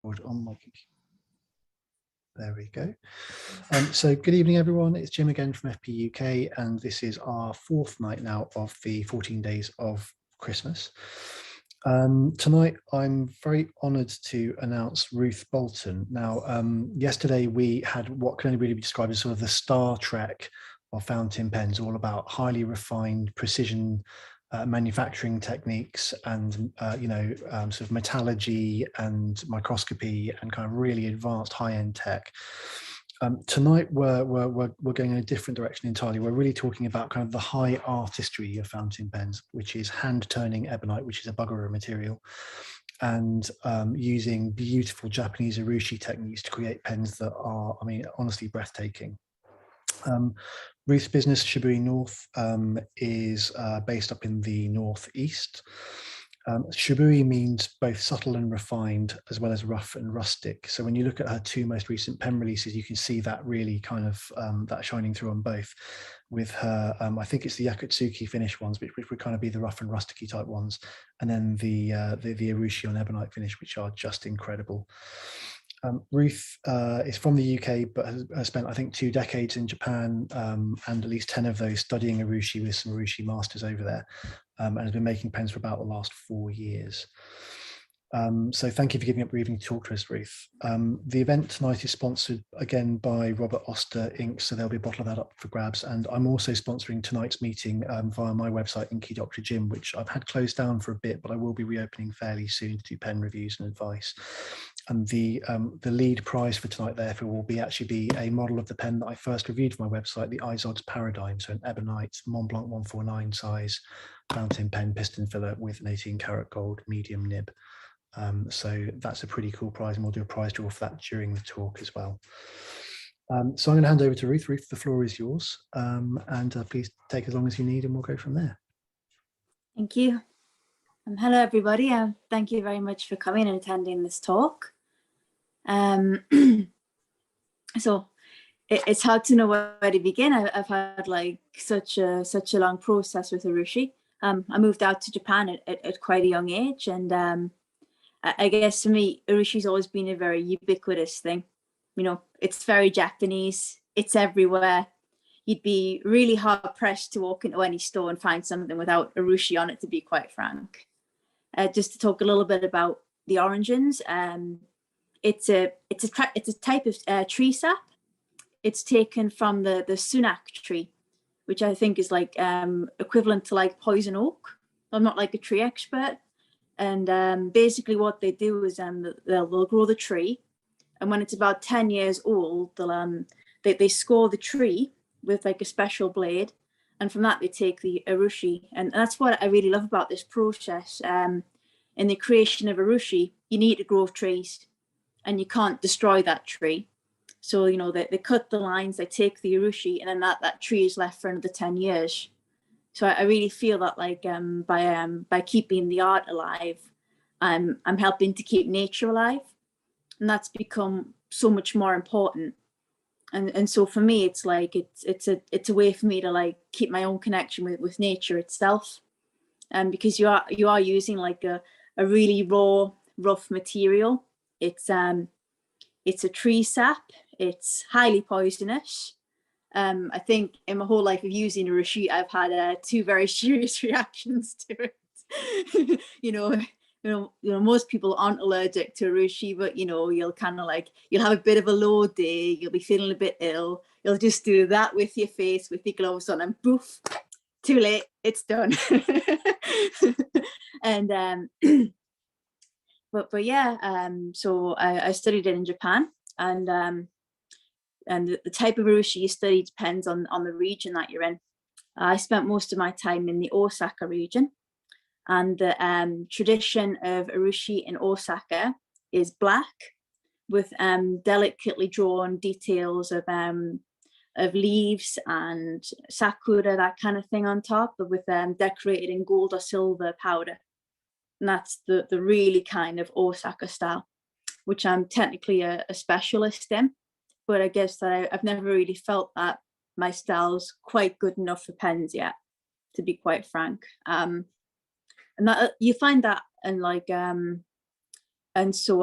On my computer. There we go. So good evening, everyone. It's Jim again from FP UK, and this is our fourth night now of the 14 days of Christmas. Tonight, I'm very honoured to announce Ruth Bolton. Now, yesterday we had what can only really be described as sort of the Star Trek of fountain pens, all about highly refined precision manufacturing techniques and sort of metallurgy and microscopy and kind of really advanced high-end tech. Tonight we're going in a different direction entirely. We're really talking about kind of the high artistry of fountain pens, which is hand turning ebonite, which is a bugger of material, and using beautiful Japanese urushi techniques to create pens that are, I mean, honestly breathtaking. Ruth's business, Shibui North, is based up in the northeast. Shibui means both subtle and refined, as well as rough and rustic. So when you look at her two most recent pen releases, you can see that really kind of that shining through on both. With her, I think it's the Yakutsuki finish ones, which would kind of be the rough and rusticy type ones, and then the urushi on ebonite finish, which are just incredible. Ruth is from the UK, but has spent, I think, 2 decades in Japan, and at least 10 of those studying urushi with some urushi masters over there, and has been making pens for about the last 4 years. So thank you for giving up your evening to talk to us, Ruth. The event tonight is sponsored again by Robert Oster Inc., so there'll be a bottle of that up for grabs. And I'm also sponsoring tonight's meeting via my website, Inky Dr. Jim, which I've had closed down for a bit, but I will be reopening fairly soon to do pen reviews and advice. And the lead prize for tonight, therefore, will actually be a model of the pen that I first reviewed for my website, the Izod's Paradigm, so an ebonite Montblanc 149 size fountain pen piston filler with an 18-karat gold medium nib. So that's a pretty cool prize, and we'll do a prize draw for that during the talk as well. So I'm going to hand over to Ruth. Ruth, the floor is yours, and please take as long as you need, and we'll go from there. Thank you. Hello, everybody. Thank you very much for coming and attending this talk. So it's hard to know where to begin. I've had like such a long process with urushi. I moved out to Japan at quite a young age, and I guess for me, urushi's always been a very ubiquitous thing. You know, it's very Japanese. It's everywhere. You'd be really hard pressed to walk into any store and find something without urushi on it, to be quite frank. Just to talk a little bit about the origins. It's a type of tree sap. It's taken from the sunak tree, which I think is like equivalent to like poison oak. I'm not like a tree expert. And basically what they do is they'll grow the tree, and when it's about 10 years old, they score the tree with like a special blade, and from that they take the urushi. And that's what I really love about this process. In the creation of urushi, you need to grow trees, and you can't destroy that tree. So, you know, they cut the lines, they take the urushi, and then that tree is left for another 10 years. So I really feel that like by keeping the art alive, I'm helping to keep nature alive, and that's become so much more important. And so for me, it's like it's a way for me to like keep my own connection with nature itself, and because you are using like a really raw, rough material. It's a tree sap. It's highly poisonous. I think in my whole life of using urushi, I've had 2 very serious reactions to it. you know, most people aren't allergic to urushi, but you know, you'll kind of like, you'll have a bit of a low day, you'll be feeling a bit ill, you'll just do that with your face, with your gloves on, and poof, too late, it's done. And but yeah, so I studied it in Japan, and the type of urushi you study depends on the region that you're in. I spent most of my time in the Osaka region, and the tradition of urushi in Osaka is black, with delicately drawn details of leaves and sakura, that kind of thing on top, but with decorated in gold or silver powder. And that's the really kind of Osaka style, which I'm technically a specialist in. But I guess that I've never really felt that my style's quite good enough for pens yet, to be quite frank. And that you find that in like And so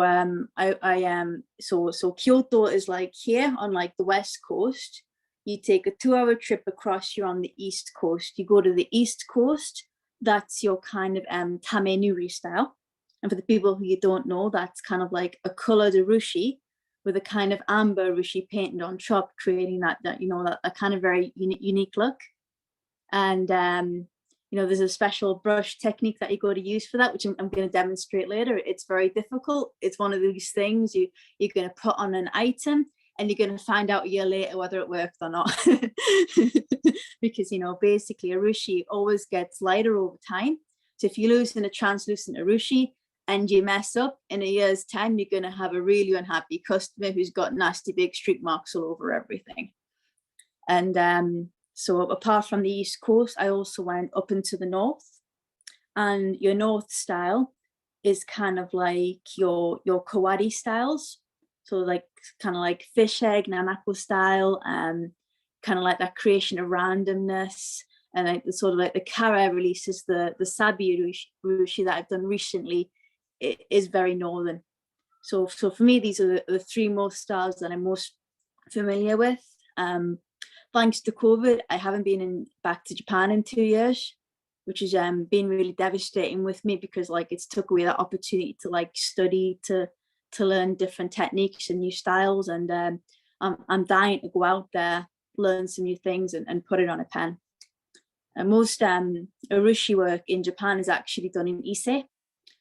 so Kyoto is like here on like the west coast. You take a 2-hour trip across, you're on the east coast. You go to the east coast, that's your kind of Tamenuri style. And for the people who you don't know, that's kind of like a colored urushi with a kind of amber urushi painted on top, creating that a kind of very unique look. And there's a special brush technique that you got to use for that, which I'm going to demonstrate later. It's very difficult. It's one of these things you're going to put on an item and you're going to find out a year later whether it worked or not. Because, basically urushi always gets lighter over time. So if you lose in a translucent urushi and you mess up, in a year's time, you're going to have a really unhappy customer who's got nasty big streak marks all over everything. And so apart from the East Coast, I also went up into the north, and your north style is kind of like your kawari styles. So like kind of like fish egg, Nanako style, kind of like that creation of randomness. And like the sort of like the Kara releases, the Sabi urushi that I've done recently, it is very northern. So for me, these are the 3 most styles that I'm most familiar with. Thanks to COVID, I haven't been back to Japan in 2 years, which has been really devastating with me, because like it's took away that opportunity to like study, to learn different techniques and new styles. And I'm dying to go out there, learn some new things and put it on a pen. And most urushi work in Japan is actually done in Ise,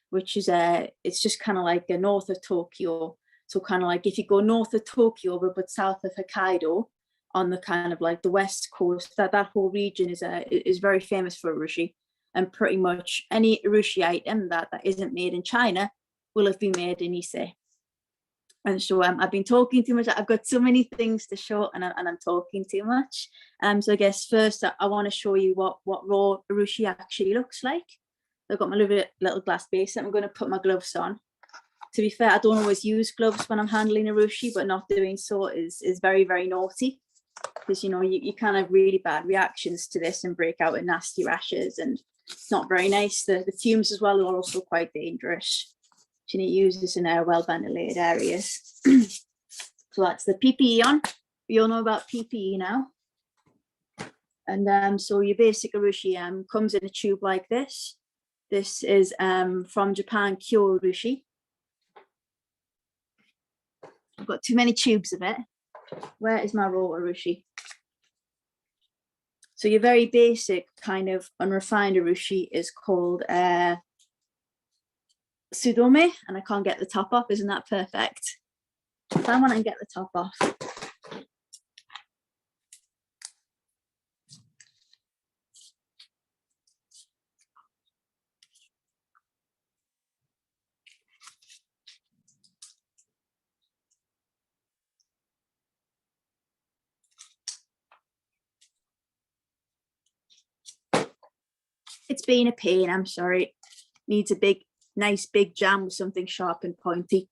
which is it's just kind of like north of Tokyo. So kind of like if you go north of Tokyo but south of Hokkaido, on the kind of like the west coast, that whole region is very famous for urushi. And pretty much any urushi item that isn't made in China will have been made in Ise. And so I've been talking too much. I've got so many things to show, and I'm talking too much. So I guess first I want to show you what raw urushi actually looks like. I've got my little glass base. I'm going to put my gloves on. To be fair, I don't always use gloves when I'm handling urushi, but not doing so is very, very naughty. Because you kind of really bad reactions to this and break out in nasty rashes, and it's not very nice. The fumes as well are also quite dangerous. So you need to use this in well ventilated areas. So that's the PPE on. We all know about PPE now. And so your basic urushi comes in a tube like this. This is from Japan, Kyo urushi. I've got too many tubes of it. Where is my raw urushi? So your very basic kind of unrefined urushi is called sudome, and I can't get the top off. Isn't that perfect? Find one and get the top off. It's been a pain, I'm sorry. Needs a nice big jam with something sharp and pointy.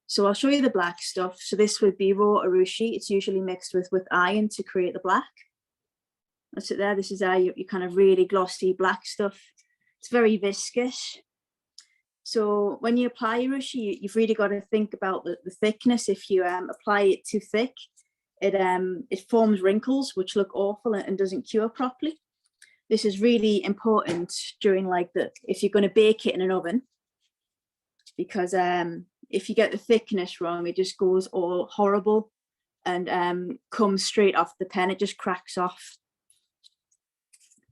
So I'll show you the black stuff. So this would be raw urushi. It's usually mixed with iron to create the black. That's it there. This is your kind of really glossy black stuff. It's very viscous. So when you apply urushi, you've really got to think about the thickness. If you apply it too thick, it forms wrinkles, which look awful and doesn't cure properly. This is really important during if you're going to bake it in an oven, because if you get the thickness wrong, it just goes all horrible and comes straight off the pen. It just cracks off.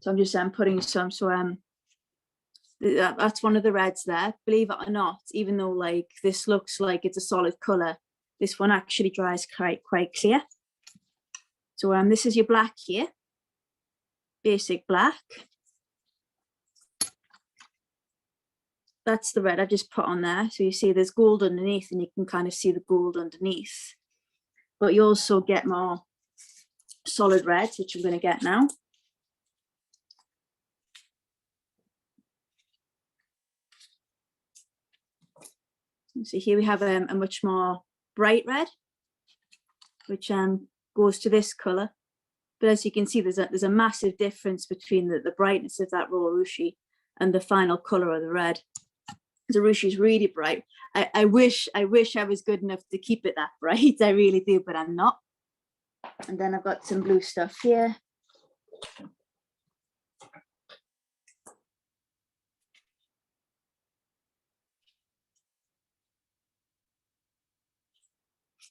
So I'm just putting some. So that's one of the reds there. Believe it or not, even though like this looks like it's a solid color, this one actually dries quite clear. So this is your black here. Basic black. That's the red I just put on there. So you see there's gold underneath, and you can kind of see the gold underneath. But you also get more solid reds, which I'm going to get now. So here we have a much more bright red, which goes to this color. But as you can see, there's a massive difference between the brightness of that raw urushi and the final color of the red. The ruche is really bright. I wish I was good enough to keep it that bright. I really do, but I'm not. And then I've got some blue stuff here.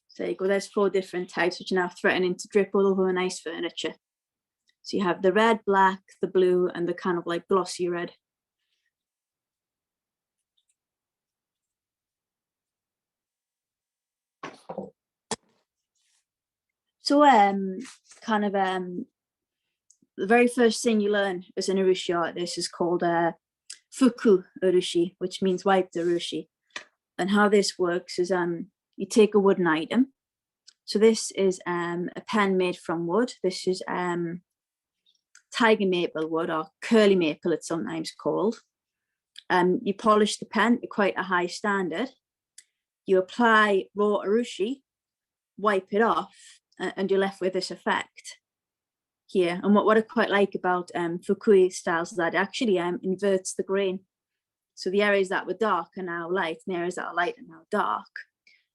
So there you go, there's 4 different types, which are now threatening to drip all over my nice furniture. So you have the red, black, the blue, and the kind of like glossy red. So the very first thing you learn as an urushi artist is called fuku urushi, which means wiped urushi. And how this works is you take a wooden item. So this is a pen made from wood. This is tiger maple wood, or curly maple it's sometimes called. You polish the pen to quite a high standard. You apply raw urushi, wipe it off, and you're left with this effect here. And what I quite like about Fukui styles is that it actually inverts the grain. So the areas that were dark are now light, and the areas that are light are now dark.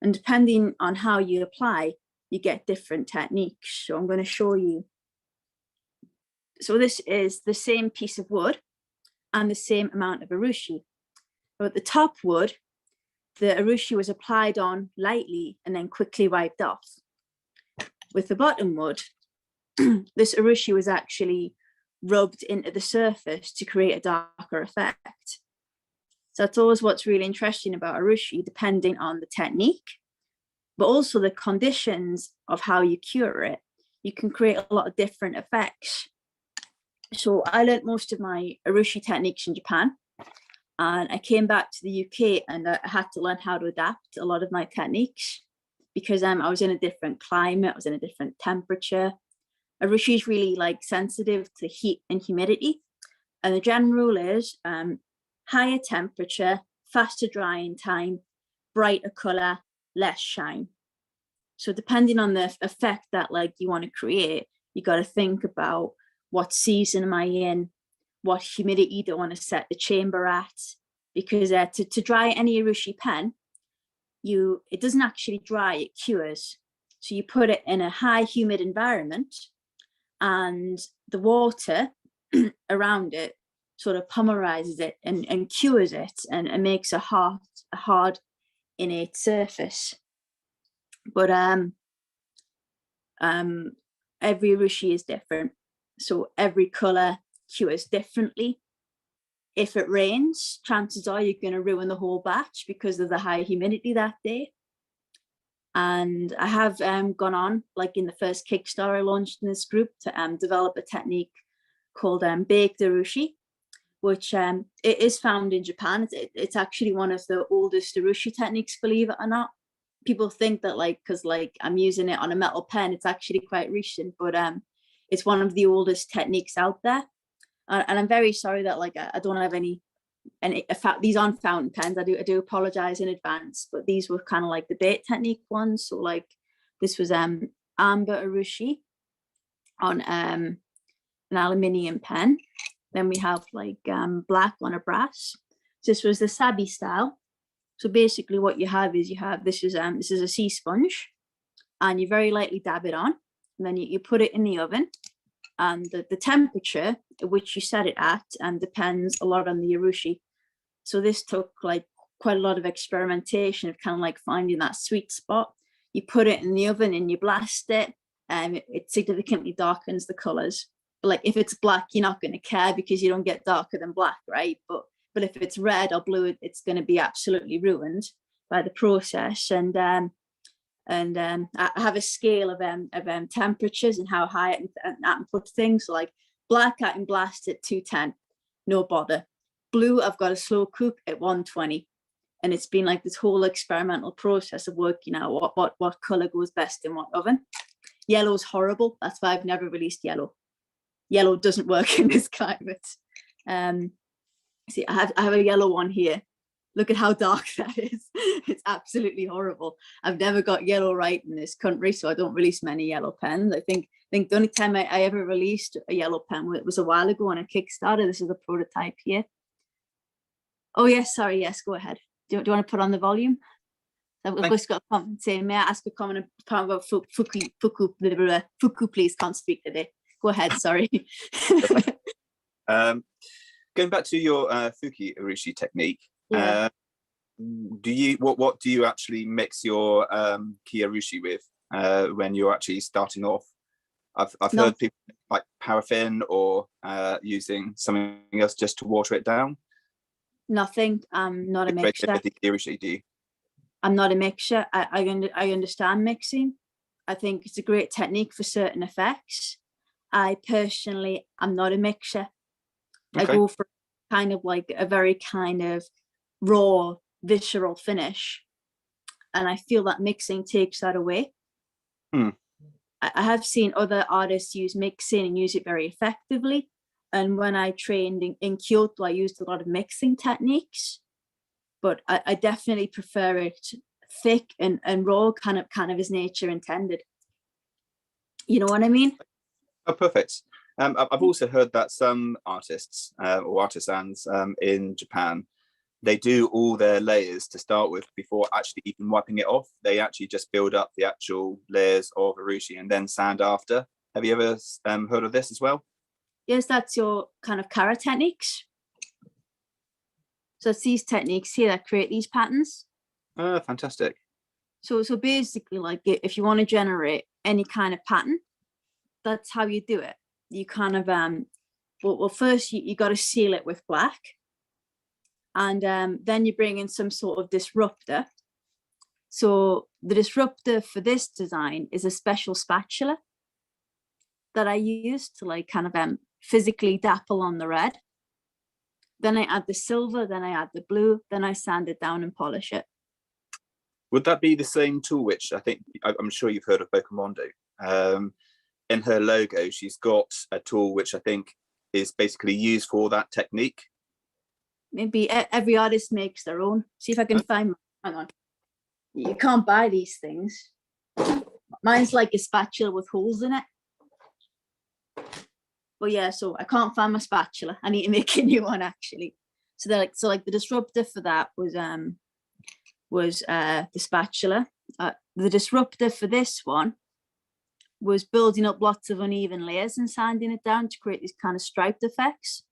And depending on how you apply, you get different techniques. So I'm going to show you. So this is the same piece of wood and the same amount of urushi. So at the top wood, the urushi was applied on lightly and then quickly wiped off. With the bottom wood, this urushi was actually rubbed into the surface to create a darker effect. So that's always what's really interesting about urushi, depending on the technique, but also the conditions of how you cure it. You can create a lot of different effects. So I learned most of my urushi techniques in Japan, and I came back to the UK and I had to learn how to adapt a lot of my techniques because I was in a different climate, I was in a different temperature. Urushi is really like sensitive to heat and humidity. And the general rule is higher temperature, faster drying time, brighter color, less shine. So depending on the effect that like you want to create, you got to think about what season am I in, what humidity do I want to set the chamber at, because to dry any urushi pen, it doesn't actually dry, it cures. So you put it in a high humid environment and the water around it sort of polymerizes it and cures it and makes a hard innate surface. But every urushi is different, so every color cures differently. If it rains, chances are you're going to ruin the whole batch because of the high humidity that day. And I have gone on, like in the first Kickstarter I launched in this group, to develop a technique called baked urushi, which it is found in Japan. It's actually one of the oldest urushi techniques, believe it or not. People think that because I'm using it on a metal pen, it's actually quite recent, but it's one of the oldest techniques out there. And I'm very sorry that I don't have any in fact, these aren't fountain pens. I do apologize in advance, but these were kind of like the bait technique ones. So this was amber urushi on an aluminium pen. Then we have black on a brass. This was the sabi style. So basically what you have is this is a sea sponge, and you very lightly dab it on, and then you put it in the oven. And the temperature at which you set it at depends a lot on the urushi. So this took quite a lot of experimentation of kind of finding that sweet spot. You put it in the oven and you blast it, and it significantly darkens the colors. But if it's black, you're not going to care because you don't get darker than black, right? But if it's red or blue, it's going to be absolutely ruined by the process. And I have a scale of temperatures and how high I can put things. So black, I can blast at 210, no bother. Blue, I've got a slow cook at 120. And it's been this whole experimental process of working out what color goes best in what oven. Yellow's horrible. That's why I've never released yellow. Yellow doesn't work in this climate. See, I have a yellow one here. Look at how dark that is. It's absolutely horrible. I've never got yellow right in this country, so I don't release many yellow pens. I think the only time I ever released a yellow pen was a while ago on a Kickstarter. This is a prototype here. Oh yes, sorry, yes, go ahead. Do you want to put on the volume? I've just got a comment saying, may I ask a comment about fuku, please, can't speak today. Go ahead, sorry. Going back to your fuki urushi technique, Yeah. what do you actually mix your ki urushi with when you're actually starting off? I've heard people like paraffin or using something else just to water it down. Nothing. I'm not a mixture. Urushi, do you? I'm not a mixture. I understand mixing. I think it's a great technique for certain effects. I personally am not a mixer. Okay. I go for kind of like a very kind of raw, visceral finish. And I feel that mixing takes that away. I have seen other artists use mixing and use it very effectively. And when I trained in Kyoto, I used a lot of mixing techniques. But I definitely prefer it thick and raw, kind of as nature intended. You know what I mean? Oh, perfect. I've also heard that some artists or artisans in Japan, they do all their layers to start with before actually even wiping it off. They actually just build up the actual layers of urushi and then sand after. Have you ever heard of this as well? Yes, that's your kind of kara techniques. So it's these techniques here that create these patterns. Oh, fantastic. So basically, like if you want to generate any kind of pattern, that's how you do it. You kind of well first you got to seal it with black, and then you bring in some sort of disruptor. So the disruptor for this design is a special spatula that I use to like kind of physically dapple on the red. Then I add the silver, then I add the blue, then I sand it down and polish it. Would that be the same tool, which I'm sure you've heard of Bokamondo? In her logo, she's got a tool which I think is basically used for that technique. Maybe every artist makes their own. See if I can find, hang on. You can't buy these things. Mine's like a spatula with holes in it. But yeah, so I can't find my spatula. I need to make a new one actually. So the disruptor for that was the spatula. The disruptor for this one was building up lots of uneven layers and sanding it down to create these kind of striped effects.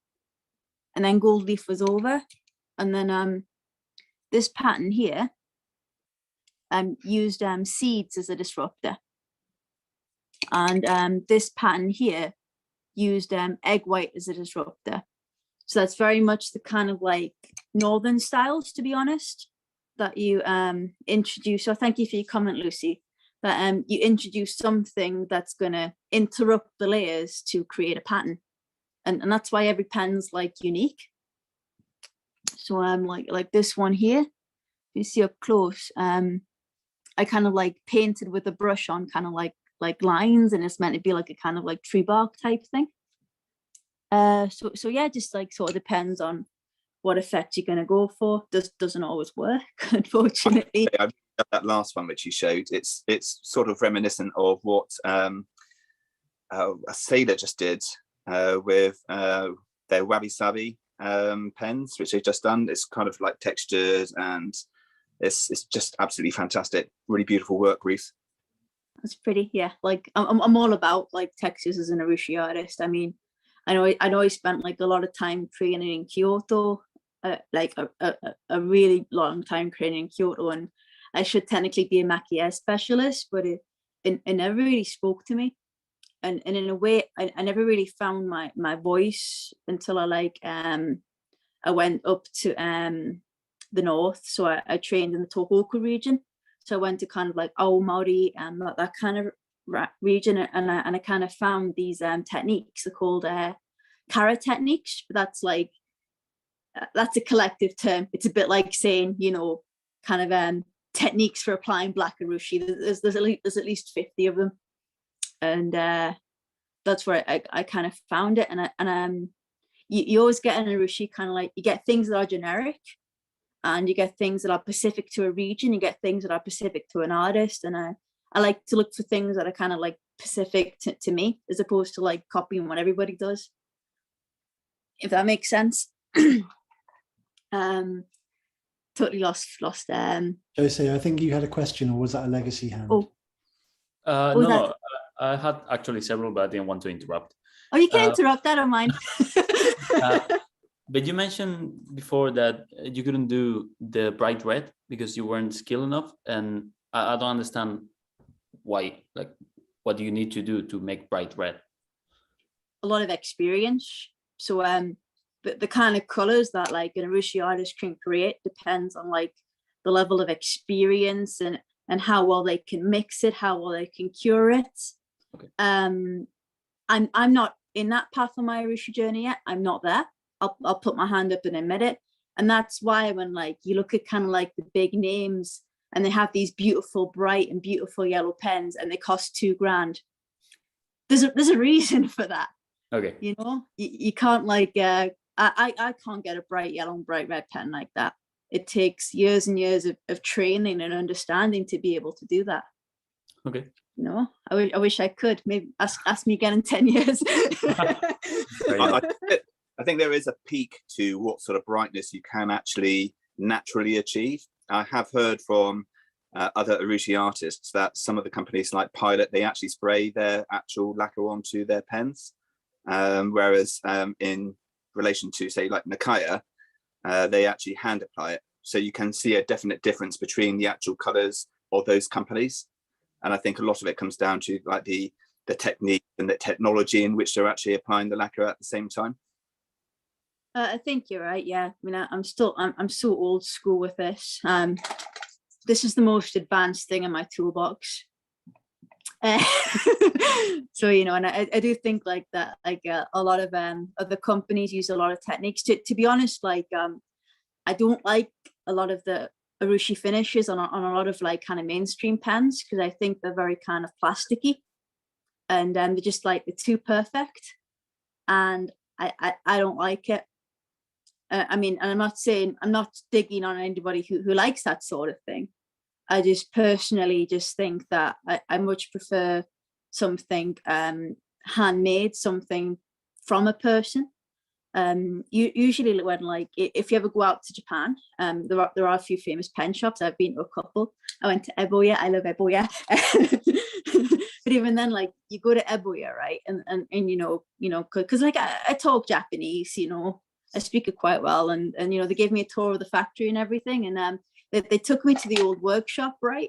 And then gold leaf was over. And then this pattern here used seeds as a disruptor. And this pattern here used egg white as a disruptor. So that's very much the kind of like northern styles, to be honest, that you introduce. So thank you for your comment, Lucy, that you introduce something that's going to interrupt the layers to create a pattern. And that's why every pen's like unique. So like this one here, you see up close, I kind of like painted with a brush on kind of like lines, and it's meant to be like a kind of like tree bark type thing. So yeah, just like sort of depends on what effect you're going to go for. Doesn't always work, unfortunately. I that last one which you showed, it's sort of reminiscent of what a sailor just did with their wabi sabi pens, which they've just done. It's kind of like textured, and it's just absolutely fantastic. Really beautiful work, Ruth. That's pretty, yeah. Like I'm all about like textures as an urushi artist. I mean, I know I spent like a lot of time training in Kyoto, like a really long time training in Kyoto, and I should technically be a maquillage specialist, but it never really spoke to me. And in a way, I never really found my voice until I went up to the north. So I trained in the Tohoku region. So I went to kind of like Aomori and that kind of region, and I kind of found these techniques. They're called kara techniques. But that's like that's a collective term. It's a bit like saying, you know, kind of techniques for applying black urushi. There's at least 50 of them, and that's where I kind of found it. And you always get an urushi kind of like, you get things that are generic, and you get things that are specific to a region. You get things that are specific to an artist, and I like to look for things that are kind of like specific to me, as opposed to like copying what everybody does, if that makes sense. Totally lost. Jose, I think you had a question, or was that a legacy hand? Oh, No, I had actually several, but I didn't want to interrupt. oh, you can interrupt. I don't mind. But you mentioned before that you couldn't do the bright red because you weren't skilled enough, and I don't understand why. Like, what do you need to do to make bright red? A lot of experience. So the kind of colors that like an urushi artist can create depends on like the level of experience and how well they can mix it, how well they can cure it. Okay. I'm not in that path on my urushi journey yet. I'm not there. I'll put my hand up and admit it. And that's why when like you look at kind of like the big names and they have these beautiful bright and beautiful yellow pens and they cost $2,000, there's a reason for that. Okay. You know, you can't like I can't get a bright yellow and bright red pen like that. It takes years and years of training and understanding to be able to do that. Okay. You know, I wish I could. Maybe ask me again in 10 years. I think there is a peak to what sort of brightness you can actually naturally achieve. I have heard from other urushi artists that some of the companies like Pilot, they actually spray their actual lacquer onto their pens. Whereas in relation to, say, like Nakaya, they actually hand apply it. So you can see a definite difference between the actual colors of those companies. And I think a lot of it comes down to like the technique and the technology in which they're actually applying the lacquer at the same time. I think you're right. Yeah, I mean, I'm so old school with this. This is the most advanced thing in my toolbox. So you know, and I do think like that, like a lot of other companies use a lot of techniques. To be honest, like I don't like a lot of the urushi finishes on a lot of like kind of mainstream pens because I think they're very kind of plasticky, and they're just like they're too perfect, and I don't like it. I mean, and I'm not digging on anybody who likes that sort of thing. I just personally just think that I much prefer something handmade, something from a person. Usually when like if you ever go out to Japan, there are a few famous pen shops. I've been to a couple. I went to Eboya. I love Eboya. But even then, like you go to Eboya, right? And you know, because like I talk Japanese, you know, I speak it quite well, and you know, they gave me a tour of the factory and everything, and they took me to the old workshop, right?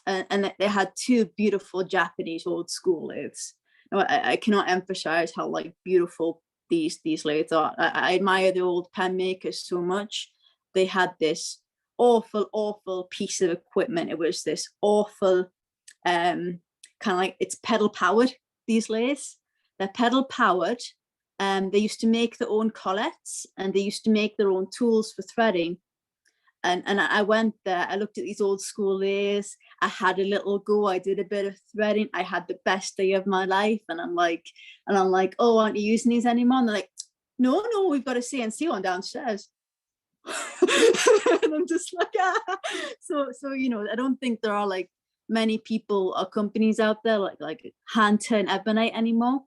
And they had two beautiful Japanese old school lathes. I cannot emphasize how like beautiful these lathes are. I admire the old pen makers so much. They had this awful piece of equipment. It was this awful kind of like it's pedal powered, these lathes. They're pedal powered. They used to make their own collets and they used to make their own tools for threading. And I went there, I looked at these old school lathes, I had a little go, I did a bit of threading, I had the best day of my life. And I'm like, oh, aren't you using these anymore? And they're like, no, we've got a CNC one downstairs. And I'm just like, ah. So, you know, I don't think there are like many people or companies out there like hand turn ebonite anymore.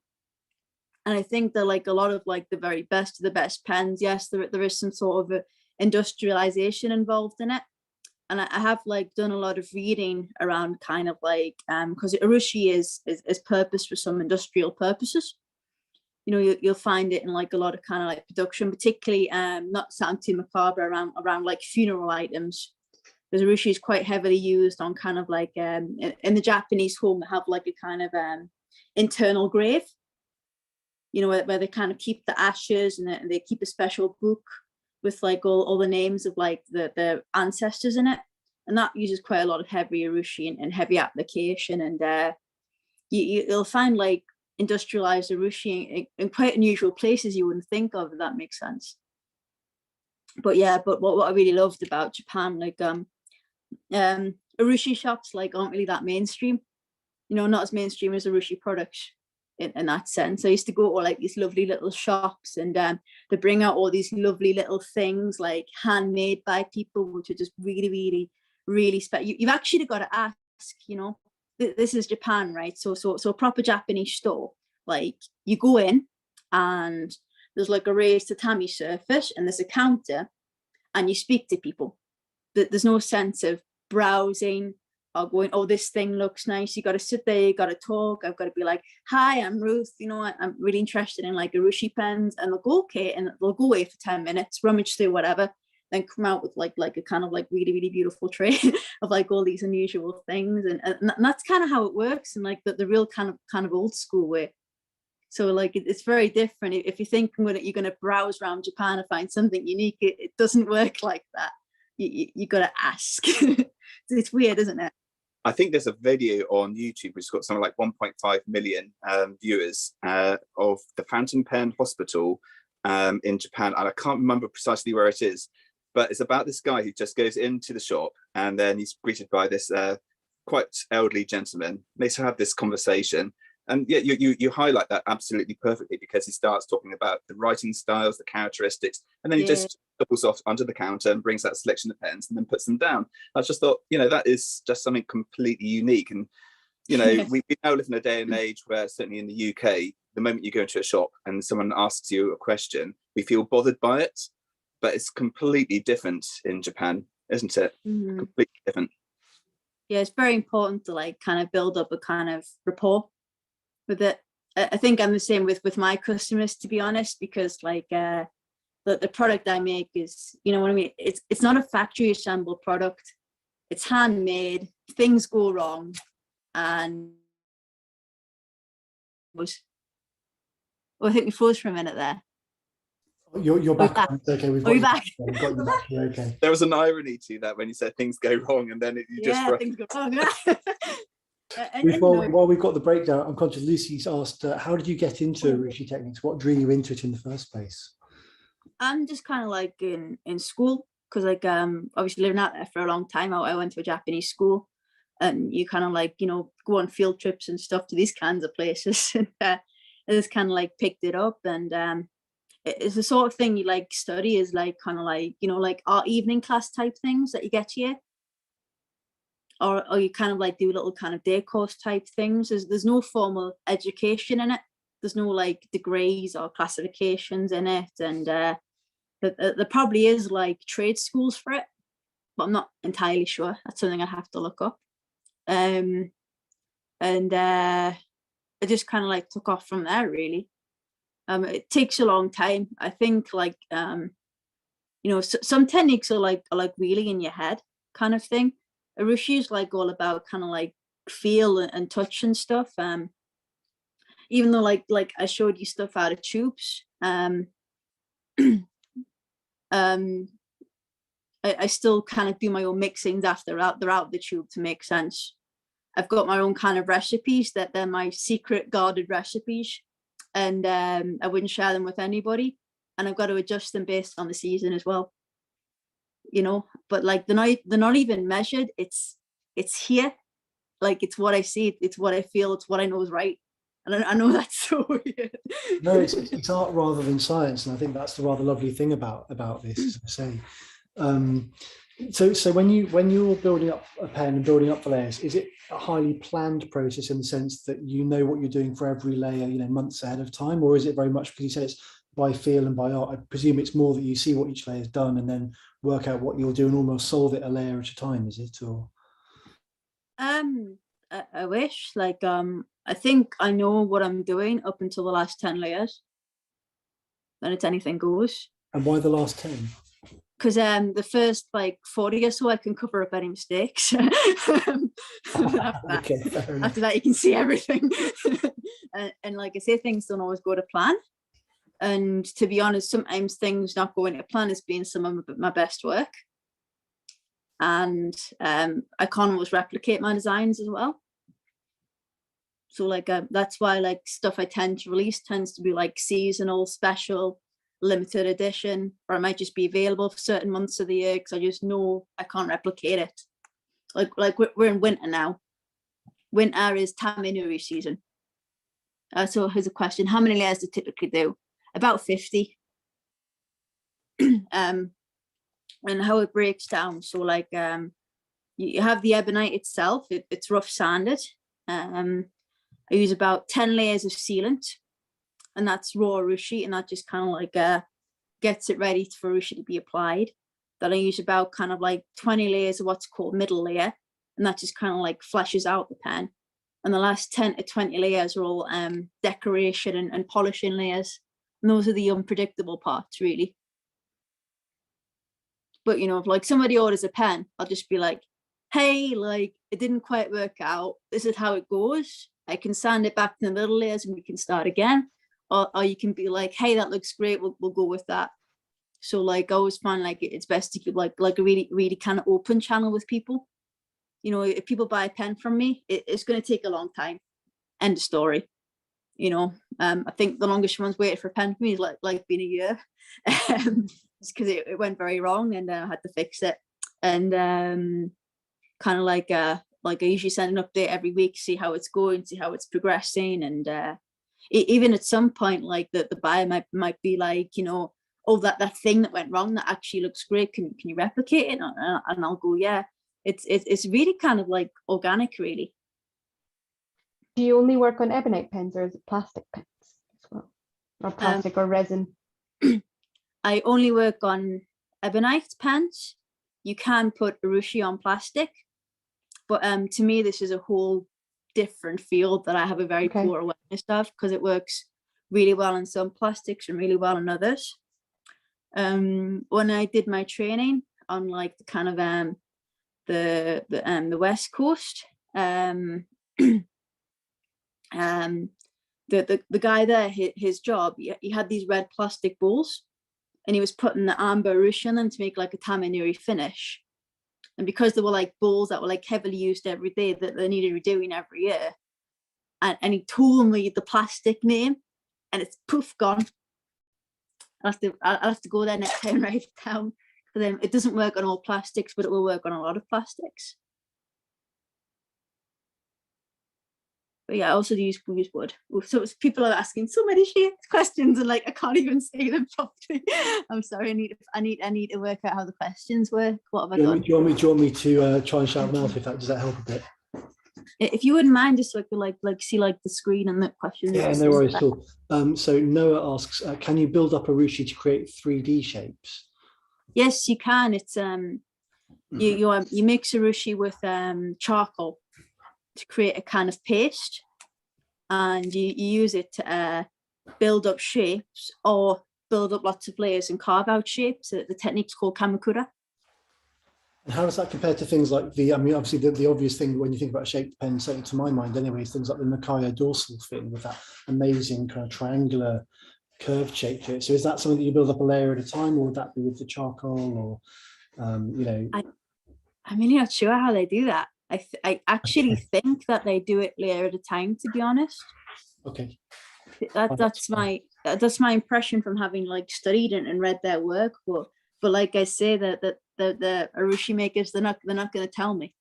And I think they're like a lot of like the very best of the best pens. Yes, there is some sort of a industrialization involved in it, and I have like done a lot of reading around kind of like because urushi is purpose for some industrial purposes. You know, you'll find it in like a lot of kind of like production, particularly not sound too macabre, around like funeral items, because urushi is quite heavily used on kind of like in the Japanese home, they have like a kind of internal grave, you know, where they kind of keep the ashes, and they keep a special book with like all the names of like the ancestors in it, and that uses quite a lot of heavy urushi and heavy application. And you'll find like industrialized urushi in quite unusual places you wouldn't think of, if that makes sense. But yeah, but what I really loved about Japan, like urushi shops like aren't really that mainstream, you know, not as mainstream as urushi products. In that sense, I used to go to like these lovely little shops, and they bring out all these lovely little things like handmade by people, which are just really special. You've actually got to ask, you know, this is Japan, right? So a proper Japanese store, like you go in and there's like a raised tatami surface and there's a counter, and you speak to people. There's no sense of browsing or going, oh, this thing looks nice. You got to sit there, you got to talk. I've got to be like, hi, I'm Ruth. You know, I'm really interested in like urushi pens, and they'll go, okay, and they'll go away for 10 minutes, rummage through whatever, then come out with like a kind of like really, really beautiful tray of like all these unusual things, and that's kind of how it works, and like the real kind of old school way. So like it's very different. If you think you're going to browse around Japan and find something unique, it doesn't work like that. You got to ask. It's weird, isn't it? I think there's a video on YouTube which has got something like 1.5 million viewers of the Fountain Pen Hospital in Japan, and I can't remember precisely where it is, but it's about this guy who just goes into the shop and then he's greeted by this quite elderly gentleman. They have this conversation. And yeah, you highlight that absolutely perfectly, because he starts talking about the writing styles, the characteristics, and then he just doubles off under the counter and brings out a selection of pens and then puts them down. I just thought, that is just something completely unique. And, we now live in a day and age where, certainly in the UK, the moment you go into a shop and someone asks you a question, we feel bothered by it, but it's completely different in Japan, isn't it? Mm-hmm. Completely different. Yeah, it's very important to like kind of build up a kind of rapport with it. I think I'm the same with my customers, to be honest, because like the product I make is, you know what I mean, it's not a factory assembled product, it's handmade, things go wrong, and I think we froze for a minute there. You're back. Okay, we've got you back. We've got you back. You're okay. There was an irony to that when you said things go wrong, and then things go wrong. While we've got the breakdown, I'm conscious Lucy's asked, how did you get into urushi techniques? What drew you into it in the first place? I'm just kind of like in school, because like obviously living out there for a long time, I went to a Japanese school, and you kind of like go on field trips and stuff to these kinds of places, and I just kind of like picked it up, and it's the sort of thing you like study, is like kind of like like art evening class type things that you get here. Or you kind of like do little kind of day course type things. There's no formal education in it. There's no like degrees or classifications in it. And there probably is like trade schools for it, but I'm not entirely sure. That's something I'd have to look up. And it just kind of like took off from there, really. It takes a long time. I think like, some techniques are like really in your head kind of thing. Urushi is like all about kind of like feel and touch and stuff. Even though like I showed you stuff out of tubes, I still kind of do my own mixings after they're out of the tube to make sense. I've got my own kind of recipes that they're my secret guarded recipes, and I wouldn't share them with anybody. And I've got to adjust them based on the season as well. But like they're not even measured. It's here, like it's what I see, it's what I feel, it's what I know is right. And I know that's so weird. No, it's art rather than science, and I think that's the rather lovely thing about this, as I say. So when you're building up a pen and building up the layers, is it a highly planned process in the sense that you know what you're doing for every layer, months ahead of time, or is it very much, because you said it's by feel and by art? I presume it's more that you see what each layer's done and then work out what you'll do and almost solve it a layer at a time, is it? Or I wish, like I think I know what I'm doing up until the last 10 layers, then it's anything goes. And why the last 10? Because the first like 40 or so I can cover up any mistakes. After that you can see everything. and like I say, things don't always go to plan. And to be honest, sometimes things not going to plan has been some of my best work. And I can't always replicate my designs as well. So like that's why like stuff I tend to release tends to be like seasonal, special, limited edition, or it might just be available for certain months of the year because I just know I can't replicate it. Like we're in winter now. Winter is Taminuri season. So here's a question: how many layers do you typically do? About 50. And how it breaks down. So like you have the ebonite itself. It's rough sanded. I use about 10 layers of sealant, and that's raw urushi, and that just kind of like gets it ready for urushi to be applied. that I use about kind of like 20 layers of what's called middle layer, and that just kind of like fleshes out the pen. And the last 10 to 20 layers are all decoration and polishing layers. And those are the unpredictable parts, really. But, you know, if like somebody orders a pen, I'll just be like, hey, like it didn't quite work out. This is how it goes. I can sand it back to the middle layers and we can start again. Or you can be like, hey, that looks great. We'll go with that. So like I always find like it's best to keep like a really kind of open channel with people. You know, if people buy a pen from me, it's going to take a long time. End of story. You know, I think the longest one's waited for a pen for me is like been a year, just because it went very wrong and I had to fix it. And kind of like I usually send an update every week, see how it's going, see how it's progressing, and even at some point, like the buyer might be like, you know, oh, that thing that went wrong that actually looks great. Can you replicate it? And I'll go, yeah. It's really kind of like organic, really. Do you only work on ebonite pens, or is it plastic pens as well, or plastic or resin? I only work on ebonite pens. You can put urushi on plastic, but to me this is a whole different field that I have a very poor awareness of, because it works really well on some plastics and really well on others. When I did my training on like the kind of the West Coast, the guy there, his job, he had these red plastic bowls, and he was putting the amber urushi on them to make like a tamanuri finish. And because they were like bowls that were like heavily used every day, that they needed redoing every year, and he told me the plastic name, and it's poof gone. I'll have to go there next time and write it down. For them, it doesn't work on all plastics, but it will work on a lot of plastics. But yeah, I also use wood. So people are asking so many questions, and like I can't even say them properly. I'm sorry. I need to work out how the questions work. What have I done? Do you want me to try and shout them out? Does that help a bit? If you wouldn't mind, just so I could like see like the screen and the questions. Yeah, no worries at all. So Noah asks, can you build up urushi to create 3D shapes? Yes, you can. It's you mix urushi with charcoal to create a kind of paste, and you use it to build up shapes or build up lots of layers and carve out shapes. The technique's called kamakura. And how does that compare to things like I mean, obviously the obvious thing when you think about a shaped pen, certainly to my mind anyway, is things like the Nakaya dorsal fin with that amazing kind of triangular curved shape to it. So is that something that you build up a layer at a time, or would that be with the charcoal, or you know? I'm really not sure how they do that. I actually think that they do it layer at a time, to be honest. Okay. That's my impression from having like studied and read their work. But like I say, that the urushi makers, they're not going to tell me.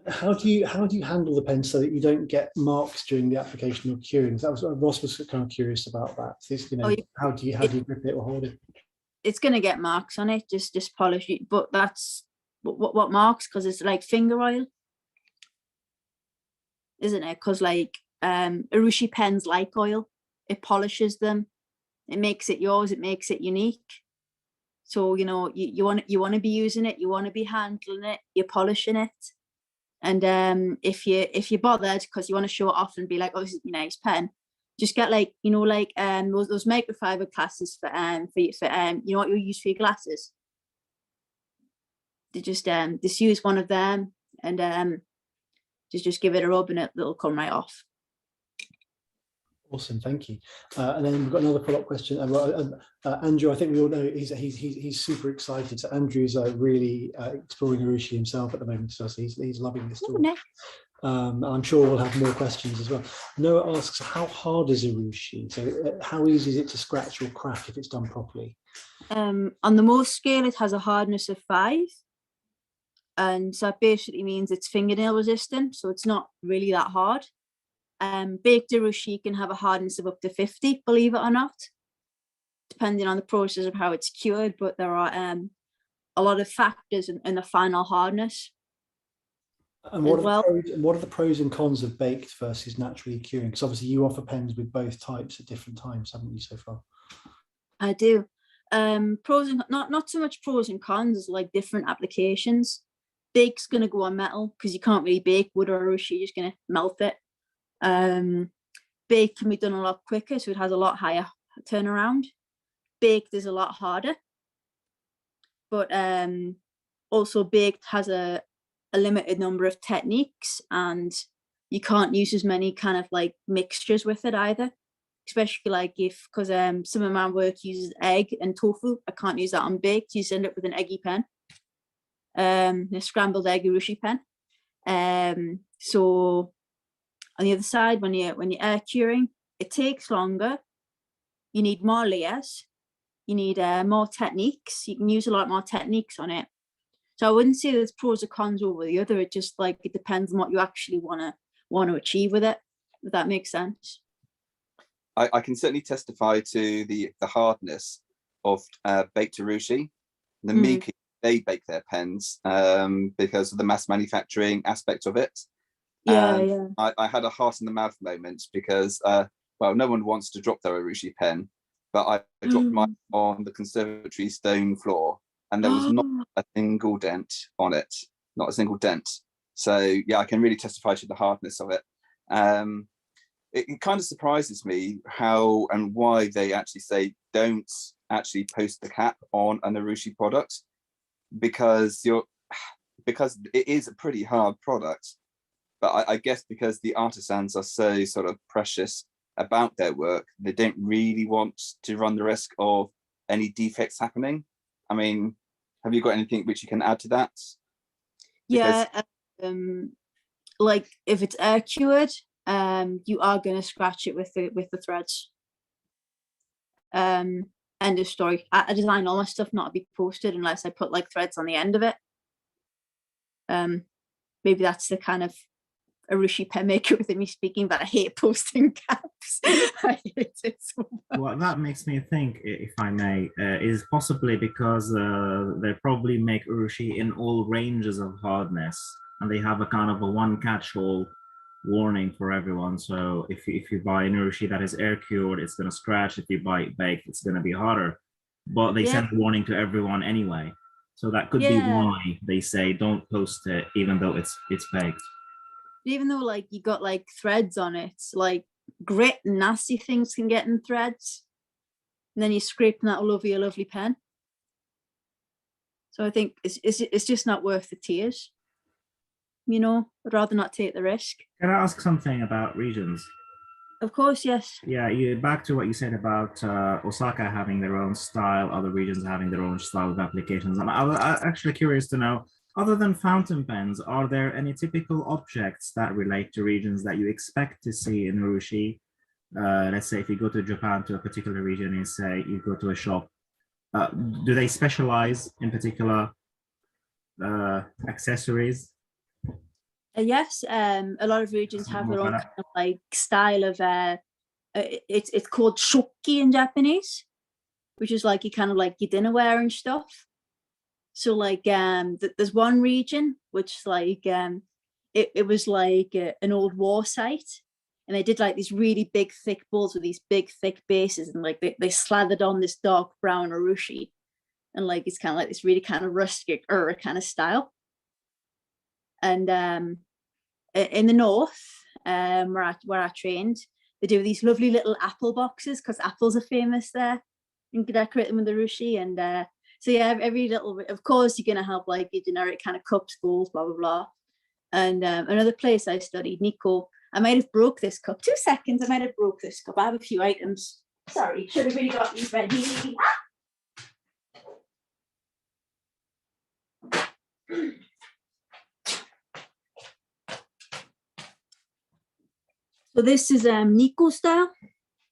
How do you handle the pen so that you don't get marks during the application or curing? That was Ross was kind of curious about that. So, you know, how do you grip it or hold it? It's going to get marks on it. Just polish it. But that's what marks, because it's like finger oil, isn't it? Because like urushi pens like oil, it polishes them, it makes it yours, it makes it unique. So you know you want to be using it, you want to be handling it, you're polishing it. And if you're bothered because you want to show it off and be like, oh, this is a nice pen, just get like, you know, like those microfiber glasses for you know what you use for your glasses. They just use one of them and just give it a rub and it'll come right off. Awesome, thank you. And then we've got another follow-up question. Andrew, I think we all know he's super excited. So Andrew's really exploring urushi himself at the moment, so he's loving this talk. I'm sure we'll have more questions as well. Noah asks, how hard is urushi? So how easy is it to scratch or crack if it's done properly? On the Mohs scale, it has a hardness of 5. And so that basically means it's fingernail resistant, so it's not really that hard. Baked urushi can have a hardness of up to 50, believe it or not, depending on the process of how it's cured, but there are a lot of factors in the final hardness. And what are the pros and cons of baked versus naturally curing? Because obviously you offer pens with both types at different times, haven't you, so far? I do. pros and not so much pros and cons as like different applications. Bake's gonna go on metal because you can't really bake wood or urushi, you're just gonna melt it. Bake can be done a lot quicker, so it has a lot higher turnaround. Baked is a lot harder, but also baked has a limited number of techniques, and you can't use as many kind of like mixtures with it either. Especially like because some of my work uses egg and tofu. I can't use that on baked. You end up with an eggy pen, a scrambled egg urushi pen. So on the other side, when you're air curing, it takes longer. You need more layers. You need more techniques. You can use a lot more techniques on it. So I wouldn't say there's pros or cons over the other. It just like it depends on what you actually want to achieve with it. If that makes sense. I can certainly testify to the hardness of baked urushi. The Miki, they bake their pens because of the mass manufacturing aspect of it. Yeah. I had a heart in the mouth moment because, well, no one wants to drop their urushi pen, but I dropped mine on the conservatory stone floor, and there was not a single dent on it, not a single dent. So yeah, I can really testify to the hardness of it. It kind of surprises me how and why they actually say don't actually post the cap on an urushi product, because it is a pretty hard product. But I guess because the artisans are so sort of precious about their work, they don't really want to run the risk of any defects happening. I mean, have you got anything which you can add to that? Yeah, like if it's air cured, you are going to scratch it with the threads. End of story. I design all my stuff not to be posted unless I put like threads on the end of it. Maybe that's the kind of urushi pen maker within me speaking, but I hate posting caps. I hate it so much. Well, that makes me think, if I may, is possibly because they probably make urushi in all ranges of hardness, and they have a kind of a one catch-all warning for everyone. So if you buy an urushi that is air cured, it's going to scratch. If you buy it baked, it's going to be harder. But they send a warning to everyone anyway. So that could be why they say don't post it, even though it's baked. Even though like you got like threads on it, like grit and nasty things can get in threads, and then you're scraping that all over your lovely pen. So I think it's just not worth the tears. You know, I'd rather not take the risk. Can I ask something about regions? Of course, yes. Yeah, back to what you said about Osaka having their own style, other regions having their own style of applications. I'm actually curious to know, other than fountain pens, are there any typical objects that relate to regions that you expect to see in urushi? Let's say if you go to Japan, to a particular region, and say you go to a shop, do they specialize in particular accessories? Yes, a lot of regions have their own kind of like style of it's called shoki in Japanese, which is like you kind of like your dinnerware and stuff. So like there's one region which like it was like an old war site, and they did like these really big thick bowls with these big thick bases, and like they slathered on this dark brown urushi, and like it's kind of like this really kind of rustic kind of style. And in the north, where I trained, they do these lovely little apple boxes because apples are famous there. You can decorate them with the urushi, and so yeah, every little. Of course, you're gonna have like your generic kind of cups, bowls, blah blah blah. And another place I studied, Nikko. I might have broke this cup. 2 seconds. I might have broke this cup. I have a few items. Sorry, should have really got these ready. So this is Nikko style.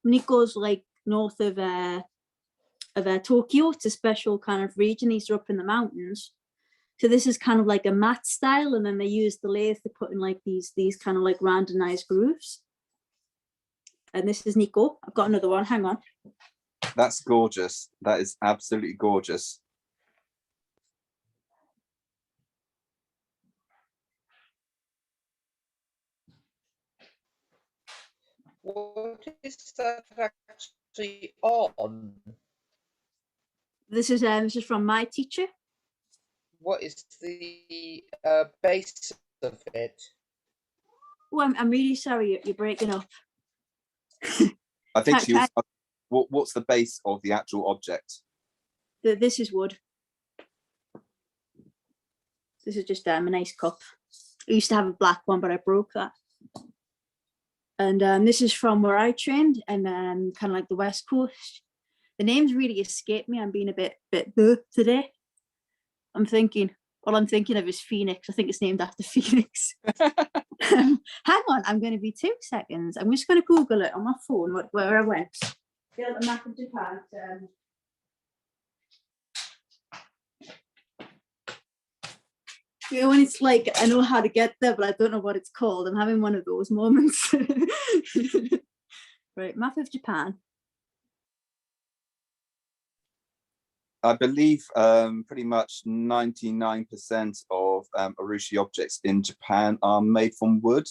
Nikko's like north of Tokyo. It's a special kind of region. These are up in the mountains. So this is kind of like a matte style, and then they use the lathe to put in like these kind of like randomized grooves. And this is Nikko. I've got another one. Hang on. That's gorgeous. That is absolutely gorgeous. What is that actually on? This is from my teacher. What is the base of it? Oh, I'm really sorry, you're breaking up. I think Can- she was. What's the base of the actual object? This is wood. This is just a nice cup. I used to have a black one, but I broke that. And this is from where I trained, and kind of like the West Coast. The names really escape me. I'm being a bit today. I'm thinking of is Phoenix. I think it's named after Phoenix. Hang on, I'm going to be 2 seconds. I'm just going to Google it on my phone where I went. Get the map of Japan. You know, when it's like, I know how to get there, but I don't know what it's called. I'm having one of those moments. Right, map of Japan. I believe pretty much 99% of urushi objects in Japan are made from wood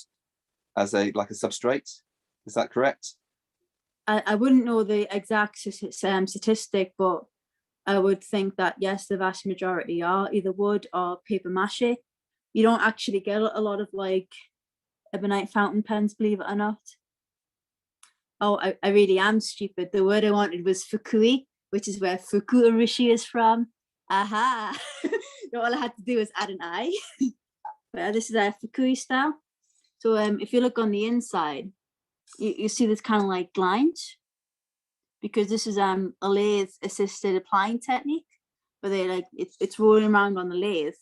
as a substrate. Is that correct? I wouldn't know the exact statistic, but I would think that yes, the vast majority are either wood or paper mache. You don't actually get a lot of like ebonite fountain pens, believe it or not. Oh, I really am stupid. The word I wanted was fukui, which is where fuku urushi is from. Aha! All I had to do was add an I. But this is a fukui style. So if you look on the inside, you see this kind of like lines, because this is a lathe assisted applying technique, where they like it's rolling around on the lathe,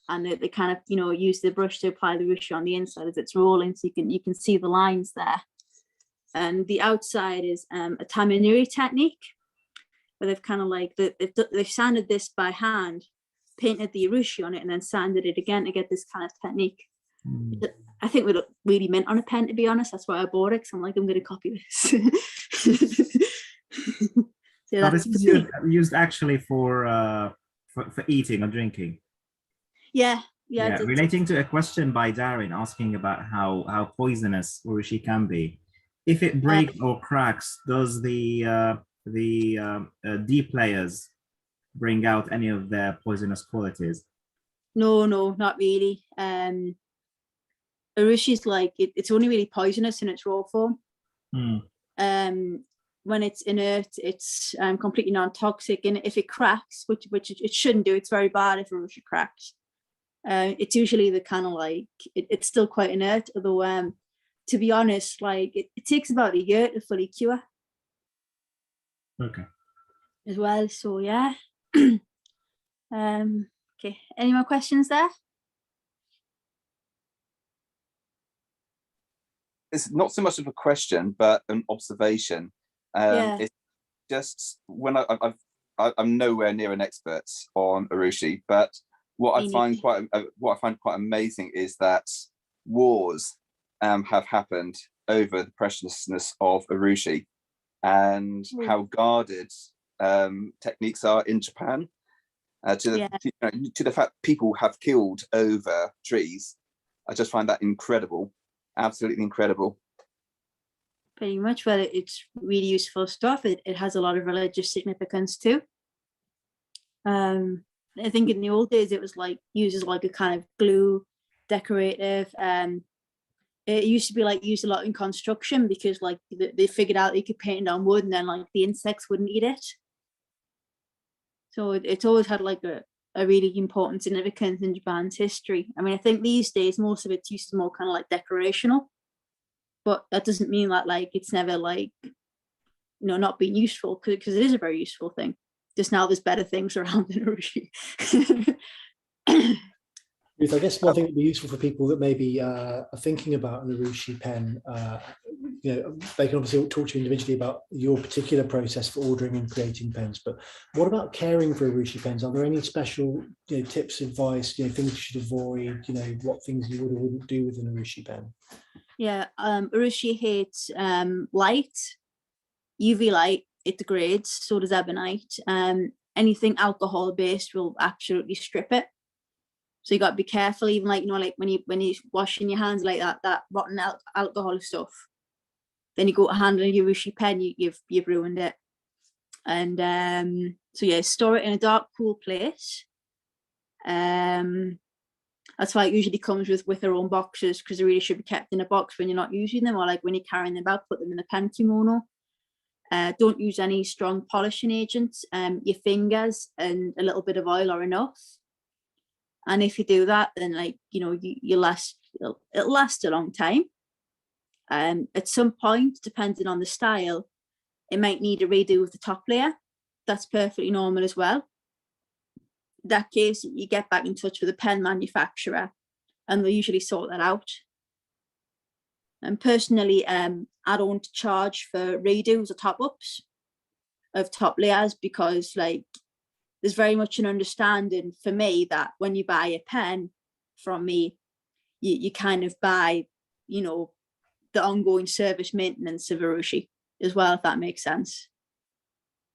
and they kind of use the brush to apply the urushi on the inside as it's rolling, so you can see the lines there. And the outside is a tamanuri technique, where they've kind of like they've sanded this by hand, painted the urushi on it, and then sanded it again to get this kind of technique. I think we look really mint on a pen, to be honest. That's why I bought it, because I'm like, I'm going to copy this. So now, this is used actually for eating or drinking. Yeah. Relating to a question by Darren asking about how poisonous urushi can be. If it breaks or cracks, does the D players bring out any of their poisonous qualities? No, not really. Urushi's like it's only really poisonous in its raw form. When it's inert, it's completely non-toxic, and if it cracks, which it shouldn't do, it's very bad if urushi cracks. It's usually the kind of like it's still quite inert, although to be honest, like it takes about a year to fully cure. Okay. As well, so yeah. Okay, any more questions there? It's not so much of a question, but an observation. It's just when I'm nowhere near an expert on urushi, but what I find quite amazing is that wars have happened over the preciousness of urushi and how guarded techniques are in Japan. To the fact people have killed over trees. I just find that incredible. Absolutely incredible. Pretty much, well, it's really useful stuff. It has a lot of religious significance too. I think in the old days it was like used as like a kind of glue, decorative. It used to be like used a lot in construction, because like they figured out you could paint it on wood and then like the insects wouldn't eat it. So it's always had like a really important significance in Japan's history. I mean, I think these days most of it's used as more kind of like decorational, but that doesn't mean that like it's never like not being useful, because it is a very useful thing. Just now there's better things around than urushi. Ruth, I guess one thing that would be useful for people that maybe are thinking about an urushi pen, they can obviously talk to you individually about your particular process for ordering and creating pens, but what about caring for urushi pens? Are there any special tips, advice, things you should avoid, what things you would or wouldn't do with an urushi pen? Yeah, urushi hates light, UV light, it degrades, so does ebonite. Anything alcohol based will absolutely strip it. So you got to be careful, even like like when you're washing your hands like that rotten alcohol stuff. Then you go to handle your urushi pen, you've ruined it. And so yeah, store it in a dark, cool place. That's why it usually comes with their own boxes, because they really should be kept in a box when you're not using them, or like when you're carrying them out, put them in a pen kimono. Don't use any strong polishing agents. Your fingers and a little bit of oil are enough. And if you do that, then like, you know, it'll last a long time. At some point, depending on the style, it might need a redo of the top layer. That's perfectly normal as well. In that case, you get back in touch with a pen manufacturer and they'll usually sort that out. And personally, I don't charge for redos or top-ups of top layers, because like there's very much an understanding for me that when you buy a pen from me, you kind of buy, you know, the ongoing service maintenance of Urushi as well, if that makes sense.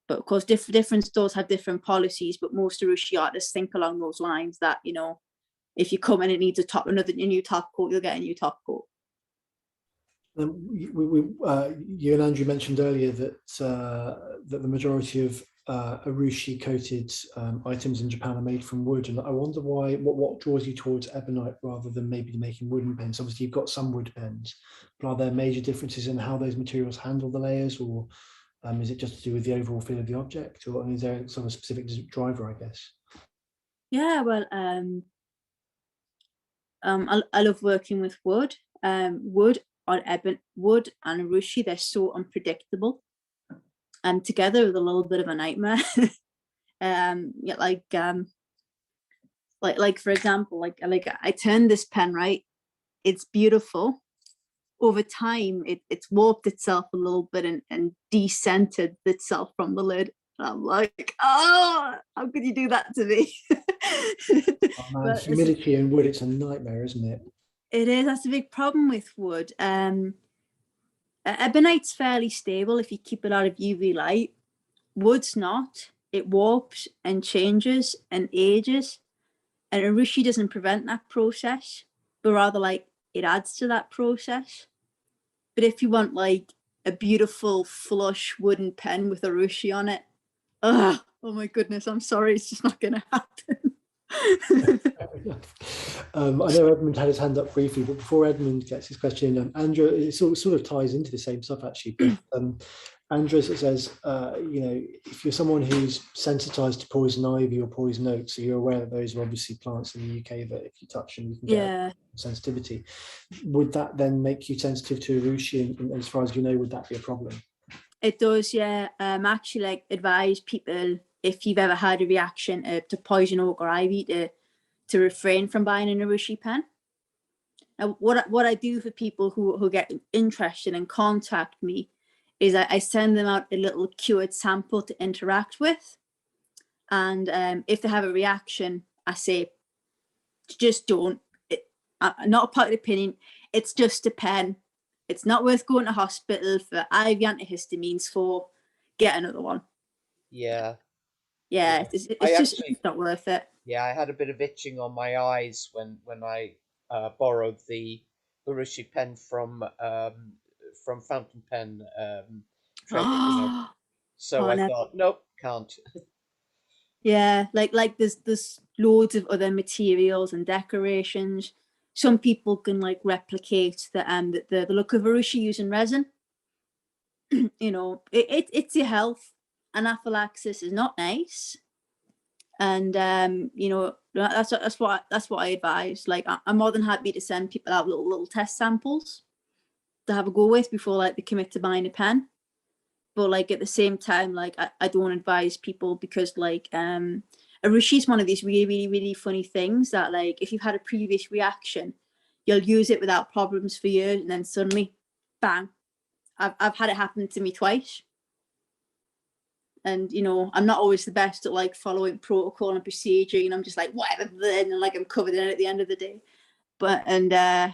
But of course, different stores have different policies, but most Urushi artists think along those lines that, you know, if you come in and it needs a new top coat, you'll get a new top coat. You and Andrew mentioned earlier that that the majority of Urushi coated items in Japan are made from wood, and I wonder why. What draws you towards ebonite rather than maybe making wooden pens? Obviously, you've got some wood pens, but are there major differences in how those materials handle the layers, or is it just to do with the overall feel of the object, or is there sort of a specific driver, I guess? Yeah, well, I love working with wood. Wood and Urushi, they're so unpredictable, and together with a little bit of a nightmare. Yeah, like for example, like I turned this pen, right? It's beautiful. Over time, it's warped itself a little bit and decentered itself from the lid. And I'm like, oh, how could you do that to me? Oh, man, humidity in wood, it's a nightmare, isn't it? It is. That's a big problem with wood. Ebonite's fairly stable if you keep it out of UV light. Wood's not. It warps and changes and ages. And Urushi doesn't prevent that process, but rather like it adds to that process. But if you want like a beautiful flush wooden pen with Urushi on it, oh my goodness, I'm sorry, it's just not going to happen. I know Edmund had his hand up briefly, but before Edmund gets his question in, Andrew, it sort of ties into the same stuff actually. But Andrew says, you know, if you're someone who's sensitized to poison ivy or poison oak, so you're aware that those are obviously plants in the UK that if you touch them, you can get sensitivity. Would that then make you sensitive to Urushi? And as far as you know, would that be a problem? It does, yeah. Actually, like advise people, if you've ever had a reaction to poison oak or ivy, to refrain from buying an Urushi pen. Now, what I do for people who get interested and contact me is I send them out a little cured sample to interact with. And if they have a reaction, I say, just don't. Not a part of the opinion. It's just a pen. It's not worth going to hospital for IV antihistamines for. Get another one. Yeah. Yeah, it's not worth it. Yeah, I had a bit of itching on my eyes when I borrowed the Urushi pen from Fountain Pen Treasure. So I thought, nope, can't. Yeah, like there's loads of other materials and decorations. Some people can like replicate the look of Urushi using resin. You know, it's your health. Anaphylaxis is not nice. And you know, that's what I advise. Like I'm more than happy to send people out little test samples to have a go with before like they commit to buying a pen. But like at the same time, like I don't advise people, because like Urushi is one of these really funny things that like if you've had a previous reaction, you'll use it without problems for years, and then suddenly, bang! I've had it happen to me twice. And you know, I'm not always the best at like following protocol and procedure, and I'm just like whatever, and like I'm covered in it at the end of the day. But I've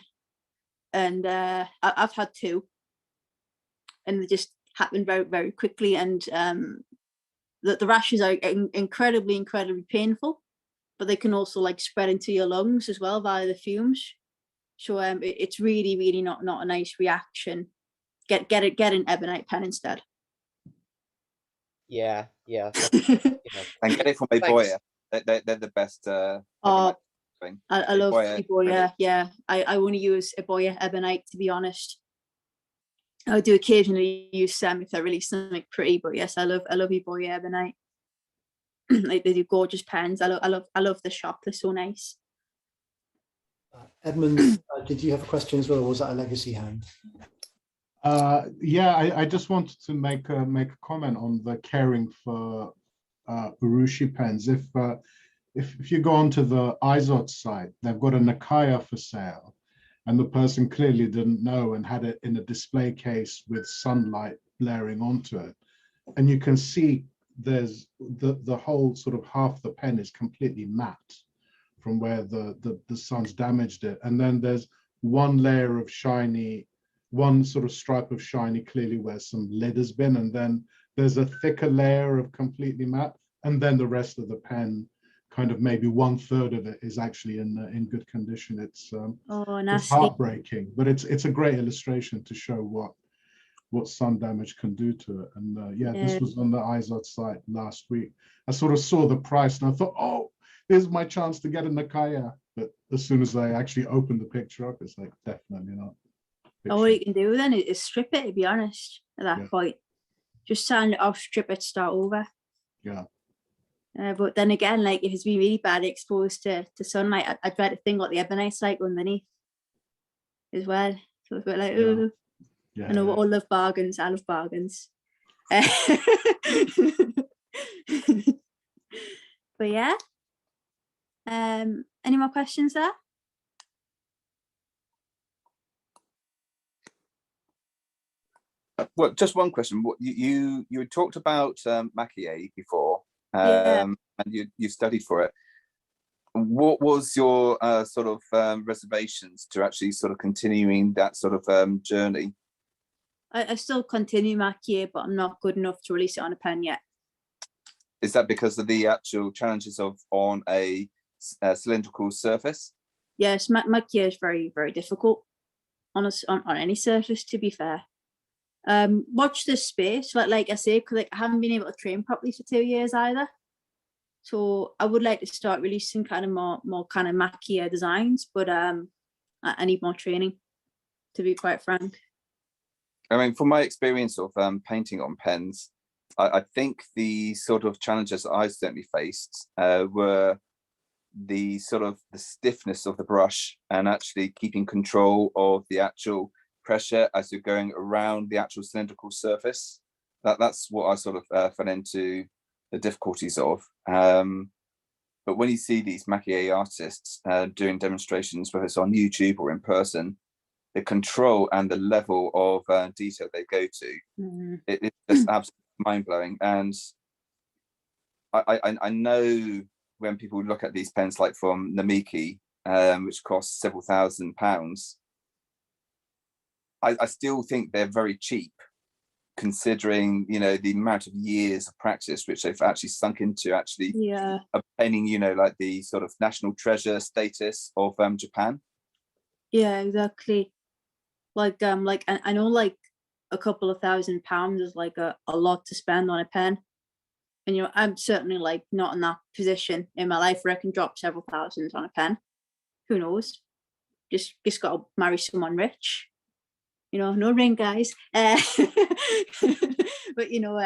had two, and they just happened very quickly, and the rashes are incredibly painful, but they can also like spread into your lungs as well via the fumes. So it's really not a nice reaction. Get an ebonite pen instead. Yeah. And get it from a Thanks. boy. They're the best. Oh, thing. I love Eboya, Eboya. Yeah, I only use Eboya ebonite, to be honest. I do occasionally use Sem if they're really something pretty, but yes, I love Eboya ebonite. Like, they do gorgeous pens. I love the shop. They're so nice. Edmund, did you have a question as well, or was that a legacy hand? Yeah, I just wanted to make a comment on the caring for urushi pens. If you go onto the Izod site, they've got a Nakaya for sale, and the person clearly didn't know and had it in a display case with sunlight blaring onto it, and you can see there's the whole sort of half the pen is completely matte from where the sun's damaged it, and then there's one layer of shiny, one sort of stripe of shiny clearly where some lead has been, and then there's a thicker layer of completely matte, and then the rest of the pen, kind of maybe 1/3 of it, is actually in good condition. It's it's heartbreaking, but it's a great illustration to show what sun damage can do to it. And this was on the Izod site last week. I sort of saw the price and I thought, oh, here's my chance to get a Nakaya. But as soon as I actually opened the picture up, it's like, definitely not. All you can do then is strip it, to be honest, at that point. Just sand it off, strip it, start over. Yeah. But then again, like, if it's been really bad exposed to sunlight, I'd try to think what the ebonite's like underneath as well. So it's a bit like, ooh. Yeah, I know we all love bargains. I love bargains. But yeah. Any more questions there? Well, just one question. What you had talked about Maquis before, Yeah. and you studied for it. What was your sort of reservations to actually sort of continuing that sort of journey? I still continue Maquis, but I'm not good enough to release it on a pen yet. Is that because of the actual challenges of on a cylindrical surface? Yes, Maquis is very, very difficult on any surface, to be fair. Watch this space, like I say, because I haven't been able to train properly for 2 years either. So I would like to start releasing kind of more kind of Maquis designs, but I need more training, to be quite frank. I mean, from my experience of painting on pens, I think the sort of challenges that I certainly faced were the sort of the stiffness of the brush and actually keeping control of the actual pressure as you're going around the actual cylindrical surface. That's what I sort of fell into the difficulties of. But when you see these Maquis artists doing demonstrations, whether it's on YouTube or in person, the control and the level of detail they go to, it's just absolutely mind-blowing. And I know when people look at these pens like from Namiki, which cost several £1,000s, I still think they're very cheap, considering, you know, the amount of years of practice which they've actually sunk into actually obtaining, you know, like the sort of national treasure status of Japan. Yeah, exactly. Like I know, like, a couple of £1,000 is like a lot to spend on a pen, and you know, I'm certainly like not in that position in my life where I can drop several thousands on a pen. Who knows? Just got to marry someone rich, you know. No ring, guys. But you know,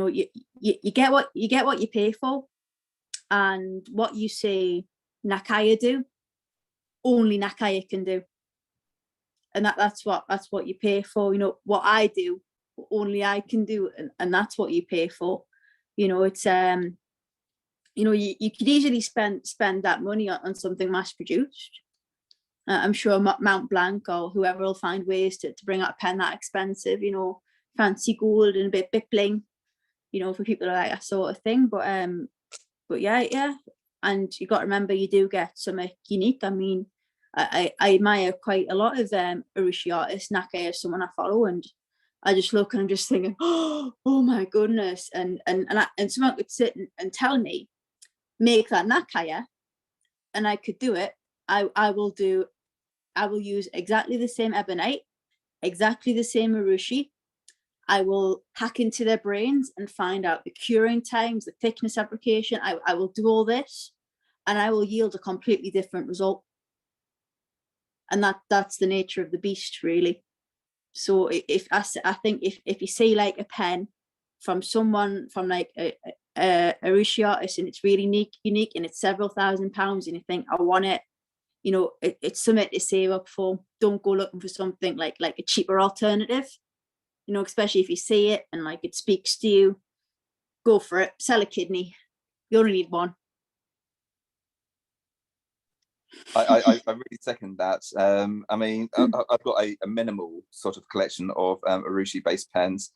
you get what you pay for, and what you say Nakaya do, only Nakaya can do. And that's what you pay for. You know, what I do, only I can do, and that's what you pay for. You know, it's you know, you could easily spend that money on something mass produced. I'm sure Mount Blanc or whoever will find ways to bring out a pen that expensive, you know, fancy gold and a bit bling, you know, for people that like that sort of thing. But yeah, and you got to remember, you do get something unique. I mean, I admire quite a lot of urushi artists. Nakaya is someone I follow, and I just look and I'm just thinking, oh my goodness, and someone could sit and tell me, make that Nakaya, and I could do it. I will use exactly the same ebonite, exactly the same urushi, I will hack into their brains and find out the curing times, the thickness application. I will do all this, and I will yield a completely different result. And that's the nature of the beast, really. So if I think if you see like a pen from someone from like a urushi artist, and it's really unique, and it's several £1000s, and you think, I want it, you know, it's something to save up for. Don't go looking for something like a cheaper alternative, you know, especially if you see it and like it speaks to you. Go for it. Sell a kidney. You only need one. I really second that. I mean, I've got a minimal sort of collection of urushi-based pens,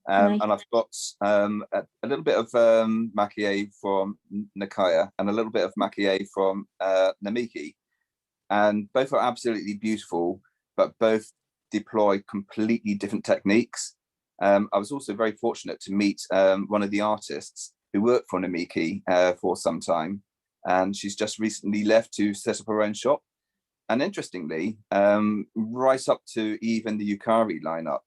Nice. and I've got a little bit of makie from Nakaya and a little bit of makie from Namiki, and both are absolutely beautiful, but both deploy completely different techniques. I was also very fortunate to meet one of the artists who worked for Namiki for some time. And she's just recently left to set up her own shop. And interestingly, right up to even the Yukari lineup,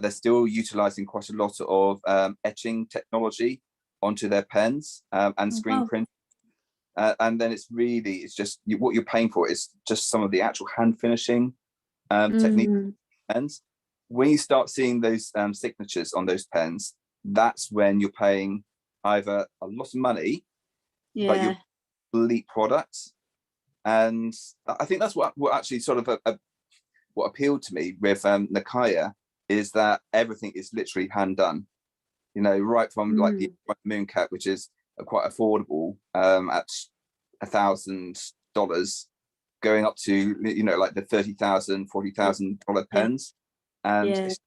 they're still utilizing quite a lot of etching technology onto their pens and screen print. And then it's just what you're paying for is just some of the actual hand finishing technique pens. When you start seeing those signatures on those pens, that's when you're paying either a lot of money, but you're elite products. And I think that's what actually sort of what appealed to me with Nakaya, is that everything is literally hand done, you know, right from like the Mooncat, which is quite affordable at $1,000, going up to, you know, like the $30,000, $40,000 pens. And it's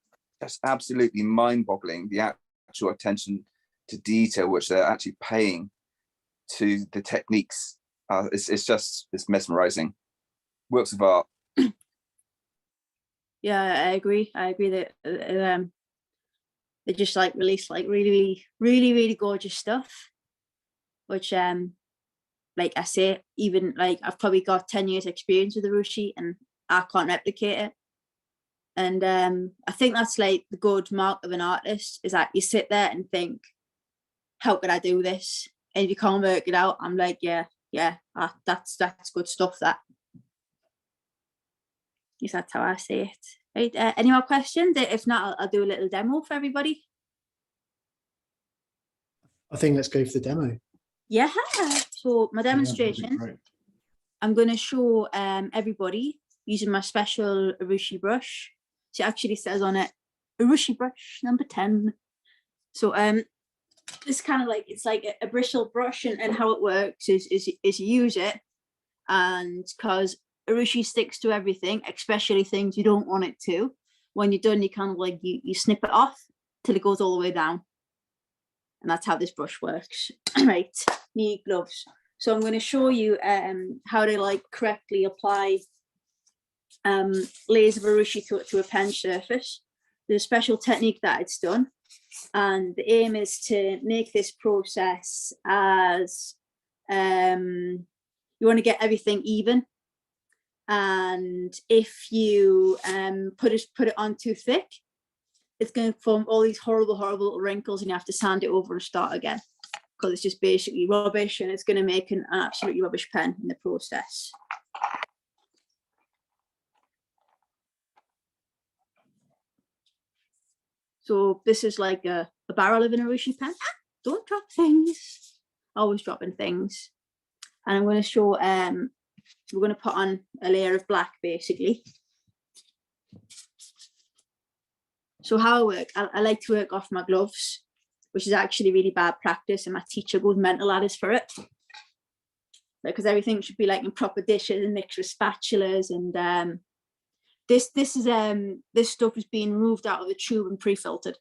just absolutely mind-boggling, the actual attention to detail which they're actually paying to the techniques. It's mesmerizing. Works of art. Yeah, I agree that they just like release like really gorgeous stuff, which like I say, even like I've probably got 10 years experience with urushi and I can't replicate it. And I think that's like the good mark of an artist, is that you sit there and think, how could I do this? And if you can't work it out, I'm like, that's good stuff. That, yes, that's how I see it. Right? Any more questions? If not, I'll do a little demo for everybody. I think let's go for the demo. Yeah. So my demonstration, I'm going to show everybody using my special urushi brush. It actually says on it, urushi brush number 10. So it's kind of like, it's like a bristle brush, and how it works is you use it, and because urushi sticks to everything, especially things you don't want it to, when you're done, you kind of like you snip it off till it goes all the way down, and that's how this brush works. Right, need gloves. So I'm going to show you how to like correctly apply layers of urushi to a pen surface. There's a special technique that it's done, and the aim is to make this process as you want to get everything even. And if you put it on too thick, it's going to form all these horrible little wrinkles, and you have to sand it over and start again, because it's just basically rubbish, and it's going to make an absolutely rubbish pen in the process. So this is like a barrel of an urushi pen. Don't drop things. Always dropping things. And I'm going to show, we're going to put on a layer of black, basically. So how I work, I like to work off my gloves, which is actually really bad practice, and my teacher goes mental at us for it. Because everything should be like in proper dishes and mixed with spatulas, and this stuff is being removed out of the tube and pre-filtered,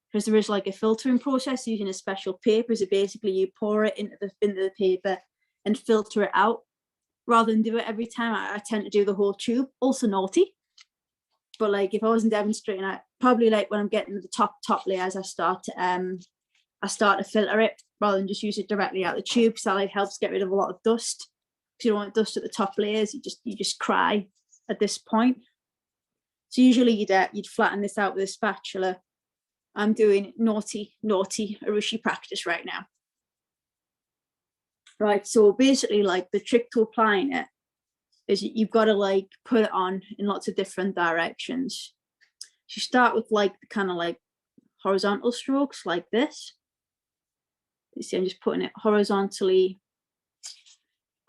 because there is like a filtering process using a special paper. So basically you pour it into the paper and filter it out, rather than do it every time. I tend to do the whole tube. Also naughty, but like if I wasn't demonstrating, I probably, like when I'm getting to the top layers, I start to filter it rather than just use it directly out the tube. So that like helps get rid of a lot of dust, because you don't want dust at the top layers. You just cry at this point. So usually you'd flatten this out with a spatula, I'm doing naughty urushi practice right now. Right, so basically like the trick to applying it is you've got to like put it on in lots of different directions. So you start with like the kind of like horizontal strokes like this. You see, I'm just putting it horizontally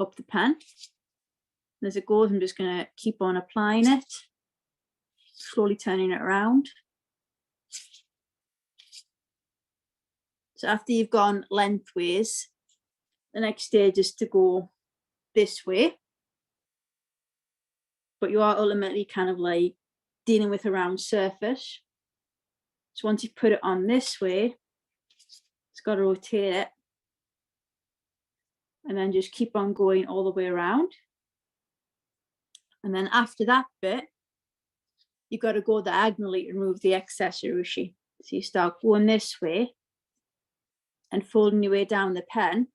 up the pen. And as it goes, I'm just going to keep on applying it, slowly turning it around. So after you've gone lengthways, the next stage is to go this way. But you are ultimately kind of like dealing with a round surface. So once you put it on this way, it's got to rotate it. And then just keep on going all the way around. And then after that bit, you've got to go diagonally to remove the excess urushi. So you start going this way and folding your way down the pen.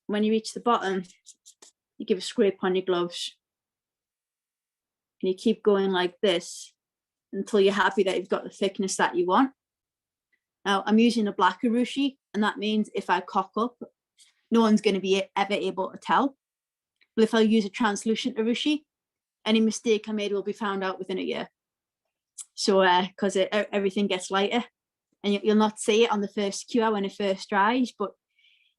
When you reach the bottom, you give a scrape on your gloves. And you keep going like this until you're happy that you've got the thickness that you want. Now, I'm using a black urushi, and that means if I cock up, no one's going to be ever able to tell. But if I use a translucent urushi, any mistake I made will be found out within a year. So, because everything gets lighter, and you'll not see it on the first cure when it first dries, but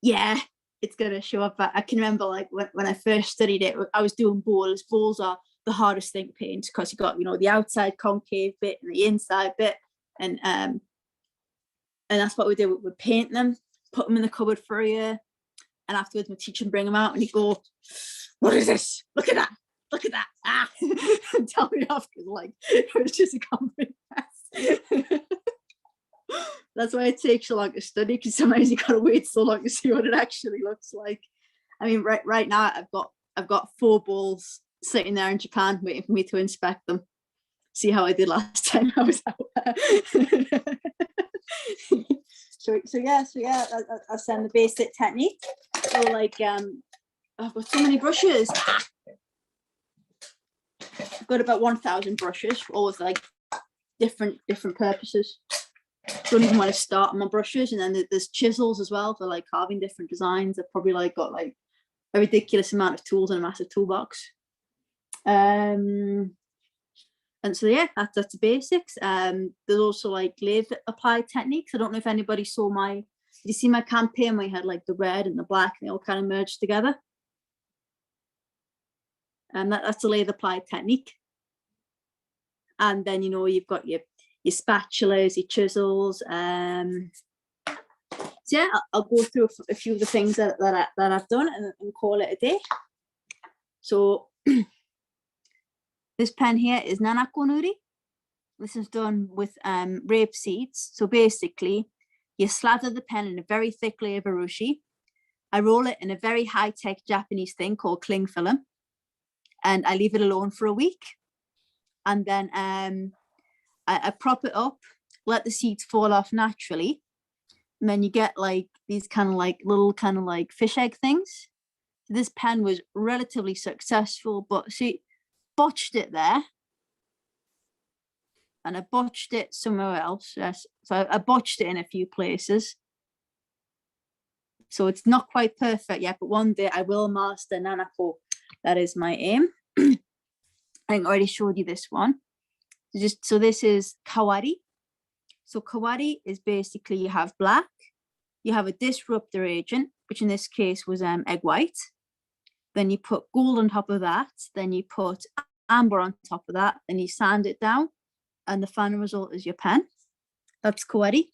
yeah, it's going to show up. I can remember like when I first studied it, I was doing bowls. Bowls are the hardest thing to paint because you got, you know, the outside concave bit and the inside bit, and that's what we do. We'd paint them, put them in the cupboard for a year, and afterwards my teacher would bring them out and he'd go, "What is this? Look at that! Look at that!" Ah, and tell me off because like it was just a complete mess. That's why it takes so long to study, because sometimes you gotta wait so long to see what it actually looks like. I mean, right now I've got 4 bowls sitting there in Japan waiting for me to inspect them, see how I did last time I was out there. so yeah, I'll send the basic technique. So like I've got so many brushes. I've got about 1,000 brushes, all with like different purposes. Don't even want to start on my brushes, and then there's chisels as well for like carving different designs. I've probably like got like a ridiculous amount of tools in a massive toolbox. And so yeah, that's the basics. There's also like lathe applied techniques. I don't know if anybody saw did you see my campaign where I had like the red and the black and they all kind of merged together? And that's a lathe applied technique. And then, you know, you've got your spatulas, your chisels. So yeah, I'll go through a few of the things that I've done and call it a day. So this pen here is Nanako Nuri. This is done with rape seeds. So basically, you slather the pen in a very thick layer of urushi. I roll it in a very high-tech Japanese thing called cling film, and I leave it alone for a week. And then I prop it up, let the seeds fall off naturally, and then you get like these kind of like little kind of like fish egg things. So this pen was relatively successful, but see, botched it there, and I botched it somewhere else. Yes, so I botched it in a few places. So it's not quite perfect yet, but one day I will master Nanako. That is my aim. I think I already showed you this one. So this is kawari. So kawari is basically you have black, you have a disruptor agent, which in this case was egg white. Then you put gold on top of that. Then you put amber on top of that. Then you sand it down, and the final result is your pen. That's kawari.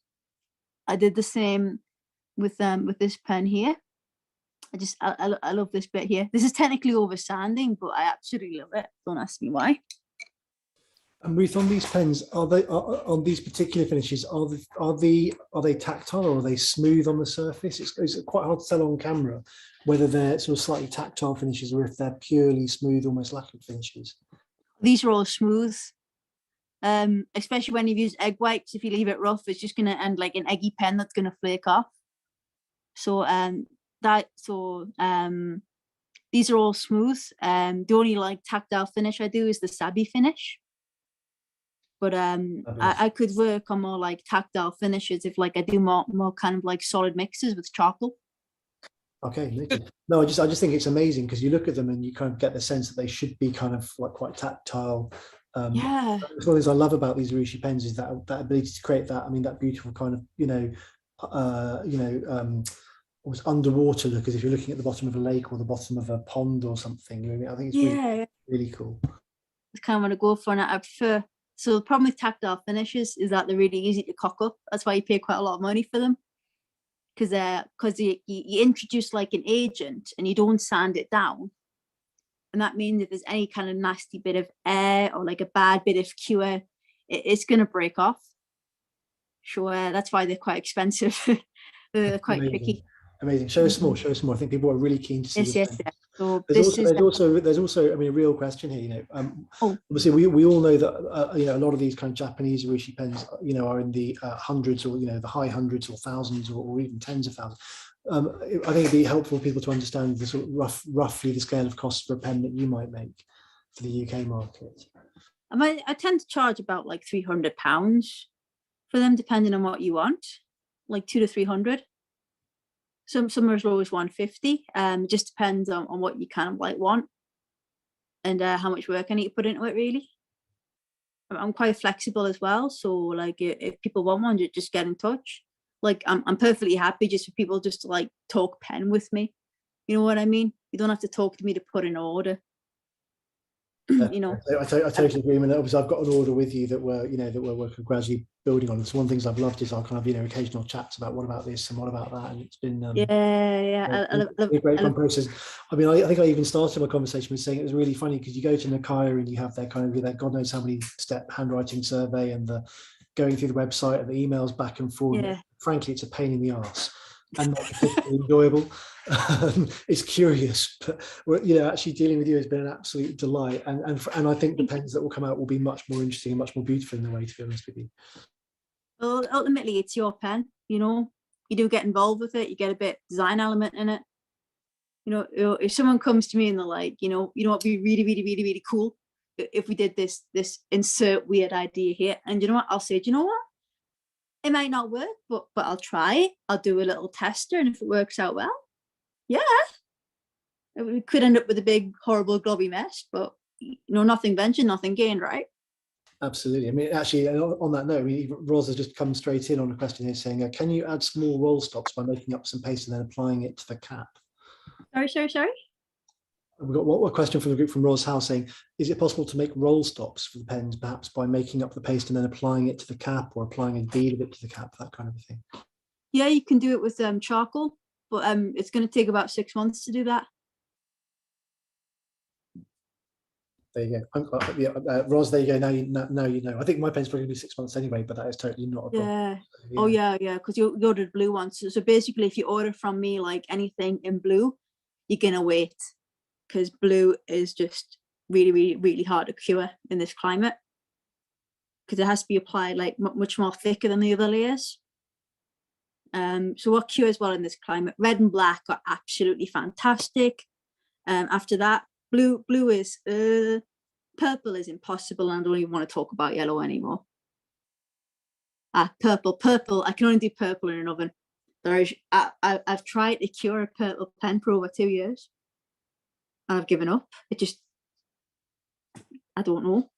I did the same with this pen here. I love this bit here. This is technically over sanding, but I absolutely love it. Don't ask me why. And Ruth, on these pens, are they on these particular finishes? Are they tactile or are they smooth on the surface? It's quite hard to tell on camera whether they're sort of slightly tactile finishes or if they're purely smooth, almost lacquered finishes. These are all smooth, especially when you've used egg whites. If you leave it rough, it's just going to end like an eggy pen that's going to flake off. So these are all smooth. The only like tactile finish I do is the sabi finish. But I could work on more like tactile finishes if like I do more kind of like solid mixes with charcoal. Okay, noted. No, I just think it's amazing because you look at them and you kind of get the sense that they should be kind of like quite tactile. Yeah. One of the things I love about these Urushi pens is that ability to create that. I mean, that beautiful kind of almost underwater look, as if you're looking at the bottom of a lake or the bottom of a pond or something. You know, I think it's really cool. It's kind of what I go for, and I prefer. So the problem with tactile finishes is that they're really easy to cock up. That's why you pay quite a lot of money for them. Because you introduce like an agent and you don't sand it down. And that means if there's any kind of nasty bit of air or like a bad bit of cure, it's going to break off. Sure, that's why they're quite expensive. They're quite tricky. Amazing. Show us more. Show us more. I think people are really keen to see. Yes. So there's also. I mean, a real question here. You know, obviously we all know that you know, a lot of these kind of Japanese Urushi pens, you know, are in the hundreds, or you know, the high hundreds or thousands, or even tens of thousands. I think it'd be helpful for people to understand the sort of roughly the scale of cost for a pen that you might make for the UK market. I tend to charge about like £300 for them, depending on what you want, like 200 to 300. Some are as low as 150. It just depends on what you kind of like want and how much work I need to put into it, really. I'm quite flexible as well. So like if people want one, just get in touch. Like I'm perfectly happy just for people just to like talk pen with me. You know what I mean? You don't have to talk to me to put in an order. You know, I totally agree. And obviously I've got an order with you that we're working gradually building on. So one of the things I've loved is our kind of, you know, occasional chats about what about this and what about that, and it's been a great fun process. I mean, I think I even started my conversation with saying it was really funny because you go to Nakaya and you have their kind of, their God knows how many step handwriting survey and the going through the website and the emails back and forth. Yeah. Frankly, it's a pain in the arse and not particularly enjoyable. It's curious, but you know, actually dealing with you has been an absolute delight, and I think the pens that will come out will be much more interesting and much more beautiful in a way, to be honest with you. Well, ultimately it's your pen, you know, you do get involved with it, you get a bit design element in it. You know, if someone comes to me and they're like, you know what would be really, really, really, really cool if we did this insert weird idea here, and you know what, I'll say, do you know what, it might not work, but I'll try it. I'll do a little tester, and if it works out well, yeah, we could end up with a big horrible globby mess, but you know, nothing ventured, nothing gained, right? Absolutely. I mean, actually, on that note, I mean, Ros has just come straight in on a question here saying, can you add small roll stops by making up some paste and then applying it to the cap? Sorry. We've got one question from the group from Ros House saying, is it possible to make roll stops for the pens, perhaps by making up the paste and then applying it to the cap, or applying a bead of it to the cap, that kind of a thing? Yeah, you can do it with charcoal, but it's going to take about 6 months to do that. There you go. Ros, there you go. Now you know. I think my pen's probably going to be 6 months anyway, but that is totally not a problem. Yeah. Oh yeah, because you ordered blue ones. So basically, if you order from me like anything in blue, you're gonna wait, because blue is just really, really, really hard to cure in this climate, because it has to be applied like much more thicker than the other layers. So what cures well in this climate? Red and black are absolutely fantastic. After that, blue is purple is impossible, and I don't even want to talk about yellow anymore. Purple, I can only do purple in an oven. I've tried to cure a purple pen for over 2 years, and I've given up. It just, I don't know.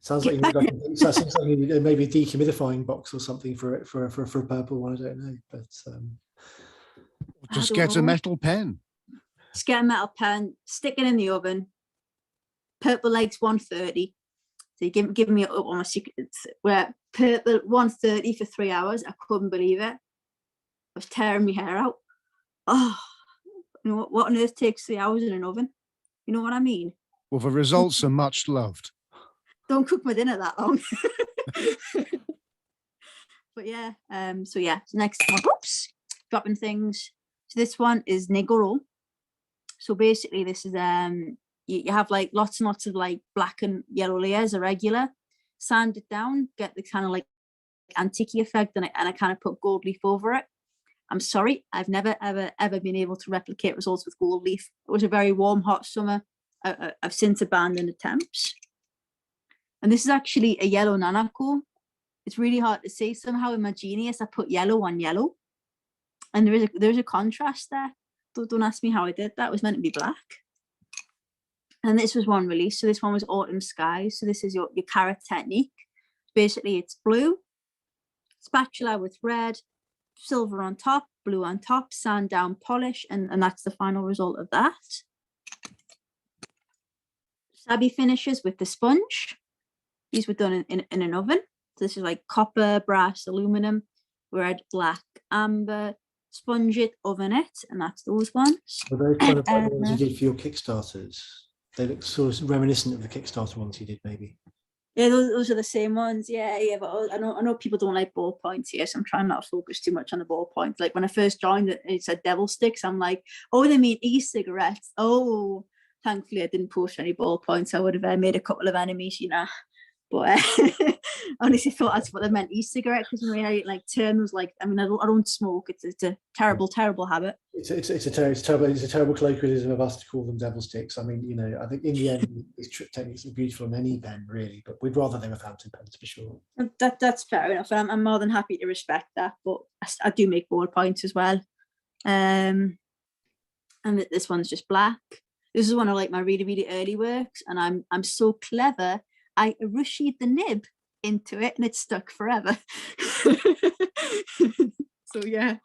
Sounds like you need maybe a dehumidifiering box or something for a purple one. I don't know, but just get a metal pen. Just get a metal pen, stick it in the oven. Purple legs 130. So you give me all my secrets. Where purple 130 for 3 hours. I couldn't believe it. I was tearing my hair out. Oh, you know what on earth takes 3 hours in an oven? You know what I mean? Well, the results are much loved. Don't cook my dinner that long. But yeah, so next one, oops, dropping things. So this one is Negoro. So basically this is you have like lots and lots of like black and yellow layers, irregular, sand it down, get the kind of like antique effect, and I kind of put gold leaf over it. I'm sorry, I've never ever been able to replicate results with gold leaf. It was a very warm, hot summer. I've since abandoned attempts. And this is actually a yellow nanako. It's really hard to see. Somehow in my Genius, I put yellow on yellow. And there's a contrast there. Don't ask me how I did that. It was meant to be black. And this was one release. So this one was Autumn Skies. So this is your carrot technique. Basically, it's blue, spatula with red, silver on top, blue on top, sand down polish, and that's the final result of that. Sabi finishes with the sponge. These were done in an oven. So this is like copper, brass, aluminum, red, black, amber, sponge it, oven it, and that's those ones. Were those kind of like the ones you did for your Kickstarters? They look sort of reminiscent of the Kickstarter ones you did, maybe. Yeah, those are the same ones. Yeah. But I know people don't like ballpoints here, so I'm trying not to focus too much on the ballpoints. Like when I first joined it said devil sticks. I'm like, oh, they mean e-cigarettes. Oh, thankfully I didn't post any ballpoints. I would have made a couple of enemies, you know. But honestly thought that's what they meant, e-cigarette, because when I like terms like, I mean, I don't smoke. It's a terrible habit. It's a terrible colloquialism of us to call them devil sticks. I mean, you know, I think in the end these techniques are beautiful on any pen, really, but we'd rather they were fountain pens for sure. That's fair enough, and I'm more than happy to respect that. But I do make ballpoints as well, and this one's just black. This is one of like my really early works, and I'm so clever. I rushied the nib into it and it's stuck forever. So yeah.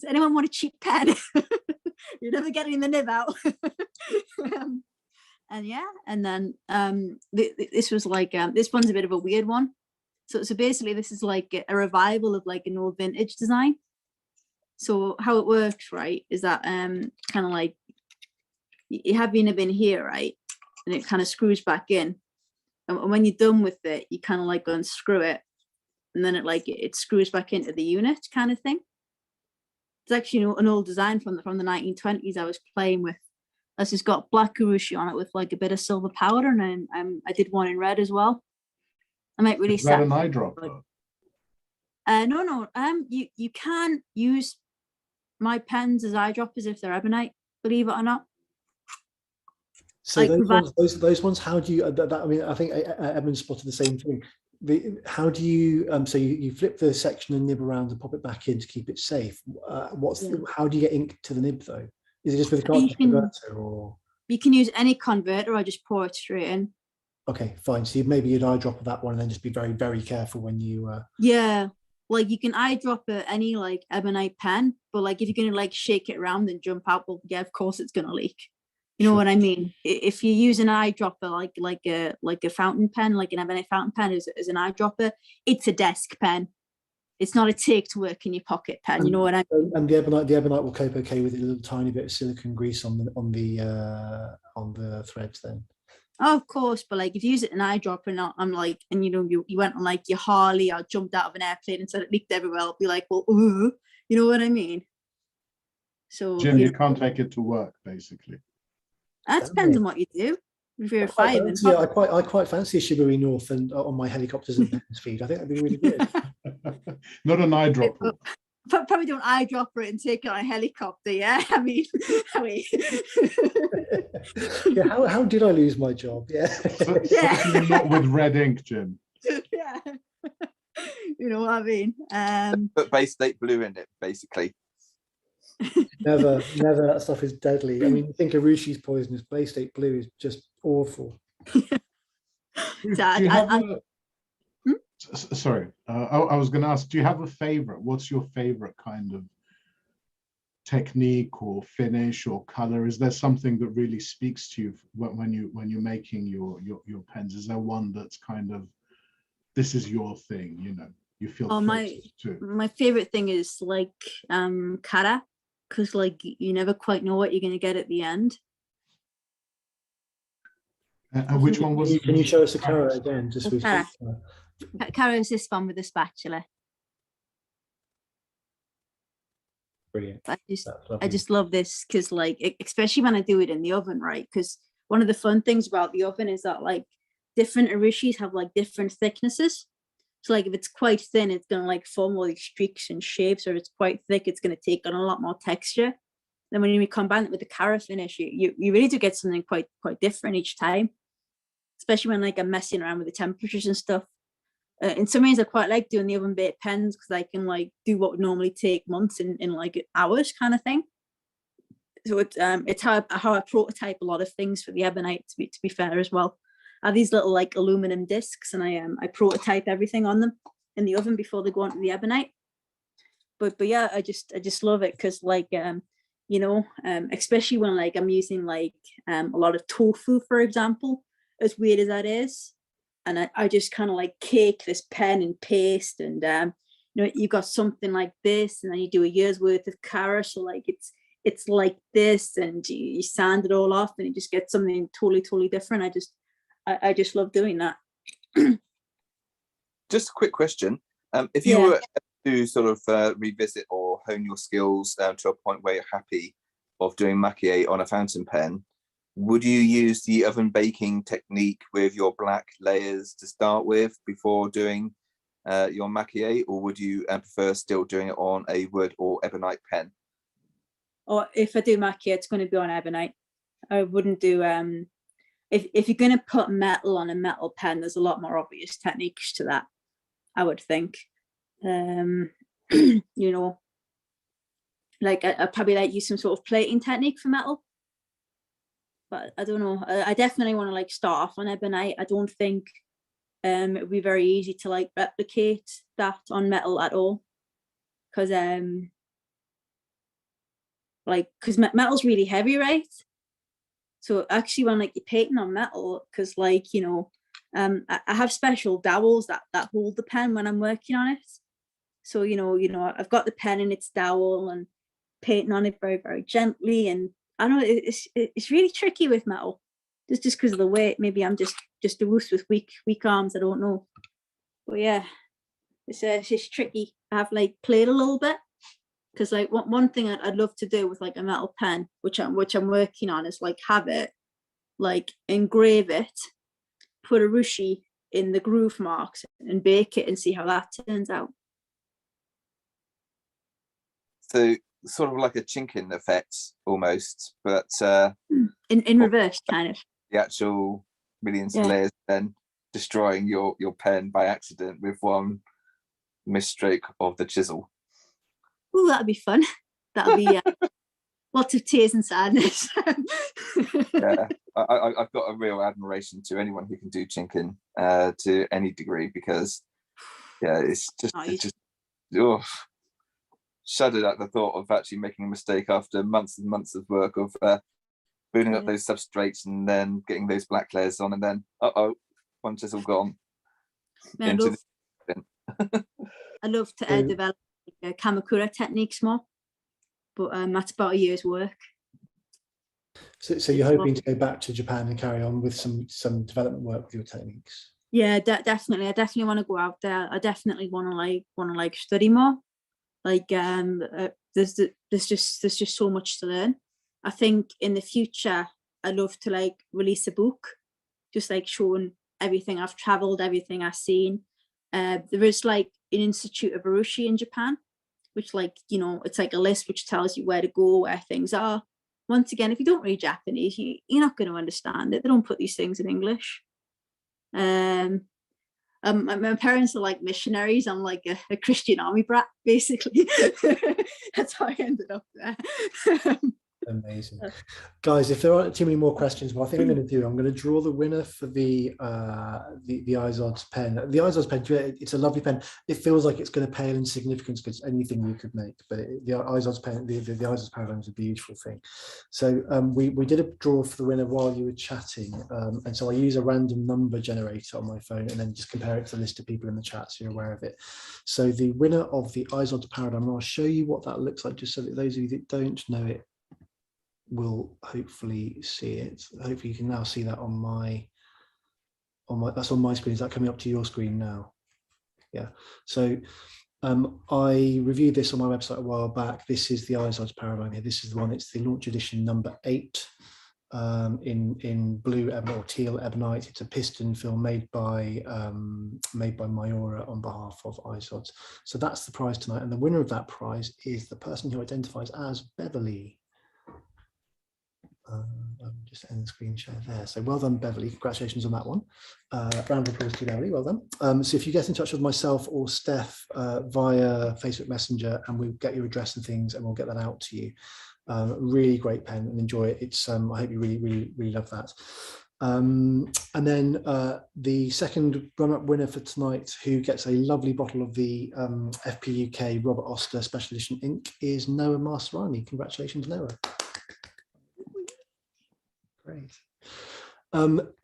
Does anyone want a cheap pen? You're never getting the nib out. And yeah, and then this was like this one's a bit of a weird one. So basically this is like a revival of like an old vintage design. So how it works, right, is that kind of like you have your nib in here, right, and it kind of screws back in. And when you're done with it, you kind of like unscrew it, and then it screws back into the unit, kind of thing. It's actually an old design from the 1920s I was playing with. It's just got black urushi on it with like a bit of silver powder, and I did one in red as well. I might really. Is that an eyedropper? No. You can use my pens as eyedroppers if they're ebonite, believe it or not. So like those ones, how do you? I mean, I think Edmund spotted the same thing. How do you? So you flip the section and nib around and pop it back in to keep it safe. How do you get ink to the nib though? Is it just with a cartridge converter, or you can use any converter, or just pour it straight in? Okay, fine. So maybe you'd eyedropper that one, and then just be very careful when you. Yeah, like you can eyedropper any like ebonite pen, but like if you're gonna like shake it around and jump out, well, yeah, of course it's gonna leak. You know what I mean? If you use an eyedropper like a fountain pen, like an ebonite fountain pen as an eyedropper, it's a desk pen. It's not a take to work in your pocket pen. You know what I mean? And the ebonite will cope okay with a little tiny bit of silicone grease on the threads then. Oh, of course, but like if you use it an eyedropper, and you know you went on like your Harley or jumped out of an airplane and said it leaked everywhere, I'll be like, well, you know what I mean? So Jim, you can't take it to work, basically. That depends on what you do. If you're a fireman, yeah, I quite fancy a Shibari North and on my helicopters and speed. I think that'd be really good. Not an eyedropper. Probably don't eyedropper it and take it on a helicopter. Yeah, I mean. Yeah, how did I lose my job? Yeah. Certainly not with red ink, Jim. Yeah. You know what I mean? Put Bay State blue in it, basically. Never, that stuff is deadly. I mean, you think Urushi's poisonous, Bay State blue is just awful. Sorry, I was going to ask, do you have a favorite? What's your favorite kind of technique or finish or color? Is there something that really speaks to you when you're making your pens? Is there one that's kind of, this is your thing, you know, you feel closest to? My favorite thing is like kara, because like you never quite know what you're going to get at the end. And which one was it? Can you show us the kara again? Just with kara is this one with the spatula. Brilliant. I just love this because like, especially when I do it in the oven, right? Because one of the fun things about the oven is that like different urushis have like different thicknesses. So like if it's quite thin, it's going to like form all these streaks and shapes, or if it's quite thick, it's going to take on a lot more texture. Then when you combine it with the kara finish, you really do get something quite different each time. especially when like I'm messing around with the temperatures and stuff. In some ways, I quite like doing the oven baked pens because I can like do what would normally take months in like hours, kind of thing. So it's how I prototype a lot of things for the ebonite. To be fair as well, I have these little like aluminum discs, and I prototype everything on them in the oven before they go onto the ebonite. But yeah, I just love it because like you know, especially when like I'm using like a lot of tofu, for example, as weird as that is. And I just kind of like cake this pen and paste, and you know, you've got something like this, and then you do a year's worth of carrot, so like it's like this, and you sand it all off, and you just get something totally different. I just love doing that. Just a quick question: if you were to sort of revisit or hone your skills to a point where you're happy of doing maquillage on a fountain pen, would you use the oven baking technique with your black layers to start with before doing your maquillage, or would you prefer still doing it on a wood or ebonite pen? Or if I do maquillage, it's going to be on ebonite. I wouldn't do if you're going to put metal on a metal pen, there's a lot more obvious techniques to that, I would think. You know, like I probably like use some sort of plating technique for metal. But I don't know. I definitely want to like start off on ebonite. I don't think it would be very easy to like replicate that on metal at all, because metal's really heavy, right? So actually, when like you're painting on metal, because like, you know, I have special dowels that hold the pen when I'm working on it. So you know, I've got the pen in its dowel and painting on it very gently, and I don't know, it's really tricky with metal, just because of the weight. Maybe I'm just a Ruth with weak arms. I don't know, but yeah, it's tricky. I have like played a little bit, because like one thing I'd love to do with like a metal pen, which I'm working on, is like have it like engrave it, put a rushi in the groove marks, and bake it and see how that turns out. So sort of like a chinking effect almost, but in reverse, kind of. The actual millions of layers, then destroying your pen by accident with one misstroke of the chisel. Oh, that'd be fun. That'll be lots of tears and sadness. Yeah, I've got a real admiration to anyone who can do chinking to any degree, because yeah, it's just shuddered at the thought of actually making a mistake after months and months of work of building up those substrates and then getting those black layers on, and then one chisel gone. I love to develop Kamakura techniques more, but that's about a year's work. So you're hoping to go back to Japan and carry on with some development work with your techniques? Yeah, definitely. I definitely want to go out there. I definitely want to study more. Like there's just so much to learn. I think in the future I'd love to like release a book, just like showing everything I've traveled, everything I've seen. There is like an Institute of Urushi in Japan, which, like, you know, it's like a list which tells you where to go, where things are. Once again, if you don't read Japanese, you're not going to understand it. They don't put these things in English. My parents are like missionaries. I'm like a Christian army brat, basically. That's how I ended up there. Amazing. Guys, if there aren't too many more questions, what I think I'm going to do, I'm going to draw the winner for the Izod's pen. The Izod's pen, it's a lovely pen. It feels like it's going to pale in significance because anything you could make, but the Izod's pen, the Izod's paradigm is a beautiful thing. So we did a draw for the winner while you were chatting, and so I use a random number generator on my phone and then just compare it to the list of people in the chat so you're aware of it. So the winner of the Izod's paradigm, and I'll show you what that looks like just so that those of you that don't know it will hopefully see it. Hopefully you can now see that on my that's on my screen. Is that coming up to your screen now? Yeah. So I reviewed this on my website a while back. This is the Izod's paradigm here. This is the one. It's the launch edition number 8 in blue ebonite or teal ebonite. It's a piston film made by Mayora on behalf of Izod's. So that's the prize tonight, and the winner of that prize is the person who identifies as Beverly. Just end the screen share there. So well done, Beverly. Congratulations on that one. Round of applause to Beverly. Well done. So if you get in touch with myself or Steph via Facebook Messenger, and we'll get your address and things, and we'll get that out to you. Really great pen, and enjoy it. It's I hope you really love that. And then the second run-up winner for tonight, who gets a lovely bottle of the FP UK Robert Oster Special Edition ink, is Noah Masterani. Congratulations, Noah. Great.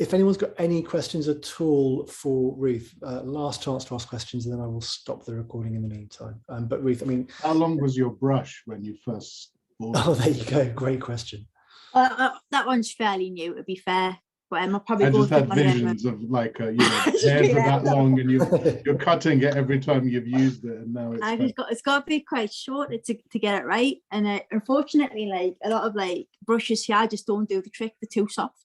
If anyone's got any questions at all for Ruth, last chance to ask questions, and then I will stop the recording in the meantime. But Ruth, I mean, how long was your brush when you first bought it? Oh, there you go. Great question. That one's fairly new, to be fair. But I'll probably I just go had visions of like, you know, hairs are that long, and you're cutting it every time you've used it, and now it's got to be quite short to get it right. And unfortunately, like a lot of like brushes here just don't do the trick. They're too soft.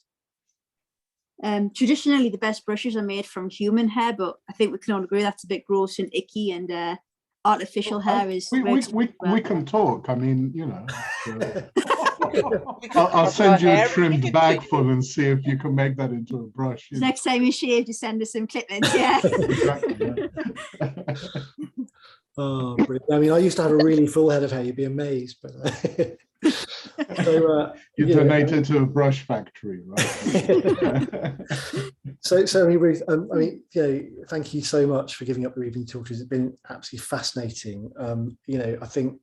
Traditionally, the best brushes are made from human hair, but I think we can all agree that's a bit gross and icky, and artificial hair is. We can talk. I mean, you know. I'll send you a trimmed bag full and see if you can make that into a brush. Next time you shave, just send us some clippings. Yeah. Exactly, yeah. Oh, brilliant. I mean, I used to have a really full head of hair. You'd be amazed, but so, you donated to a brush factory, right? so I mean, Ruth, I mean, you know, thank you so much for giving up your evening talks. It's been absolutely fascinating. You know, I think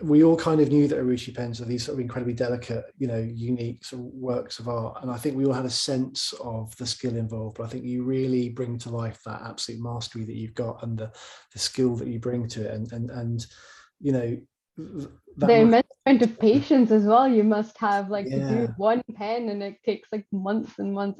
we all kind of knew that Urushi pens are these sort of incredibly delicate, you know, unique sort of works of art, and I think we all had a sense of the skill involved. But I think you really bring to life that absolute mastery that you've got, and the skill that you bring to it, and you know, the immense amount of patience as well you must have, like, Yeah. to do one pen, and it takes like months and months.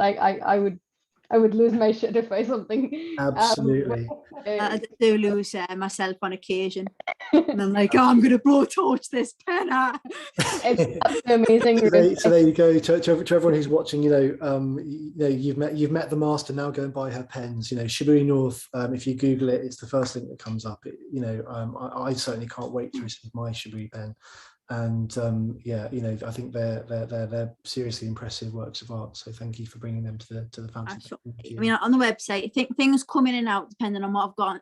I would lose my shit if I something. Absolutely. I do lose myself on occasion, and I'm like, oh, I'm going to blowtorch this pen out. It's amazing. So there you go. To everyone who's watching, you know, you've met the master. Now go and buy her pens. You know, Shiburi North. If you Google it, it's the first link that comes up. You know, I certainly can't wait to receive my Shiburi pen. And yeah, you know, I think they're seriously impressive works of art. So thank you for bringing them to the fountain. I mean, on the website, things come in and out depending on what I've got,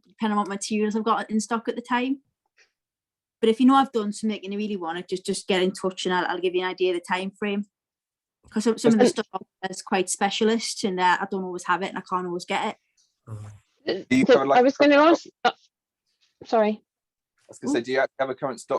depending on what materials I've got in stock at the time. But if you know I've done something and you really want it, just get in touch, and I'll give you an idea of the time frame. Because some of the stuff is quite specialist, and I don't always have it, and I can't always get it. I was going to ask. Sorry. I was going to say, do you have a current stock